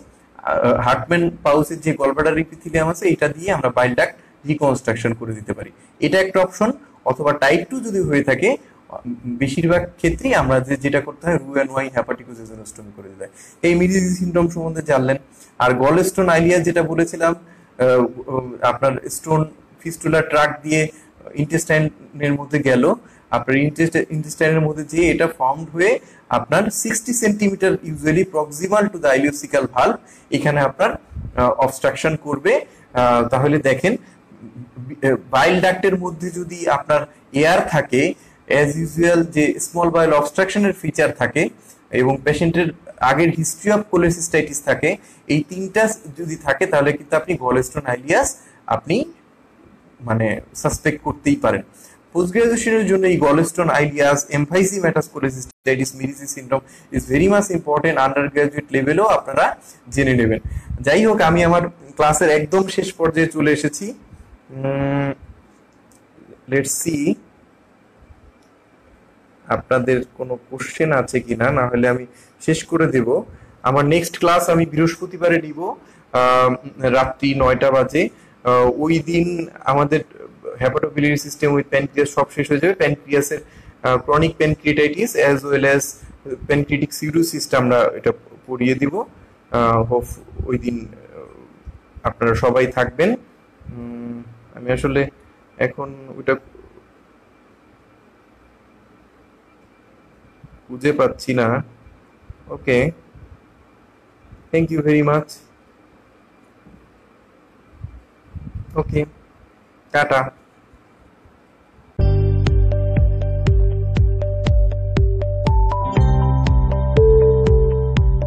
হার্টম্যান পাউচের যে গলব্লাডার এপিথেলিয়াম আছে এটা দিয়ে আমরা বাইল ডাক্ট রিকনস্ট্রাকশন করে দিতে পারি, এটা একটা অপশন। অথবা টাইপ 2 যদি হয়ে থাকে বেশিরভাগ ক্ষেত্রেই আমরা যেটা করতে হয় রুয়েন ওয়াইন হেপাটিকোজেজোনোস্টমি করে দিতে হয়। এই মিরিজি সিনড্রোম সম্বন্ধে জানলেন। আর গলস্টোন আইলিয়া যেটা বলেছিলাম, আপনার স্টোন ফিস্টুলার ট্রাক দিয়ে ইন্টেস্টাইনের মধ্যে গেল, আপনার ইন্টেস্টাইনের মধ্যে যে এটা ফর্মড হয়ে আপনার 60 centimetre usually proximal to the ileocaecal valve এখানে আপনার অবস্ট্রাকশন করবে। তাহলে দেখেন বাইল ডাক্টের মধ্যে যদি আপনার এয়ার থাকে, অ্যাজ ইউজুয়াল যে স্মল বাইল অবস্ট্রাকশনের ফিচার থাকে এবং পেশেন্টের আগের হিস্ট্রি অফ কোলেসিস্টাইটিস থাকে, এই তিনটা যদি থাকে তাহলে কিন্তু আপনি গলস্টোন আইলিয়াস আপনি মানে সাসপেক্ট করতেই পারেন। পোস্ট গ্রাজুয়েশনের জন্য এই gallstone ileus, emphysematous cholecystitis, Mirizzi syndrome is very much important. Undergraduate লেভেলেও আপনারা জেনে নেবেন। যাই হোক, আমি আমার ক্লাসের একদম শেষ পর্যায়ে চলে এসেছি। লেটস সি আপনাদের কোনো কোশ্চেন আছে কিনা, না হলে আমি শেষ করে দেব। আমার নেক্সট ক্লাস আমি বৃহস্পতিবারে নিব রাত্রি 9টা বাজে। ওই দিন আমাদের হেপাটোবিলিয়ারি সিস্টেম উইথ প্যানক্রিয়াস সব শেষ হয়ে যাবে। প্যানক্রিয়াসের chronic pancreatitis as well as pancreatic সিরোসিসটা আমরা এটা পড়িয়ে দিব। হোপ ওই দিন আপনারা সবাই থাকবেন। আমি আসলে এখন ওইটা খুঁজে পাচ্ছি না। Okay, thank you very much. Okay, tata.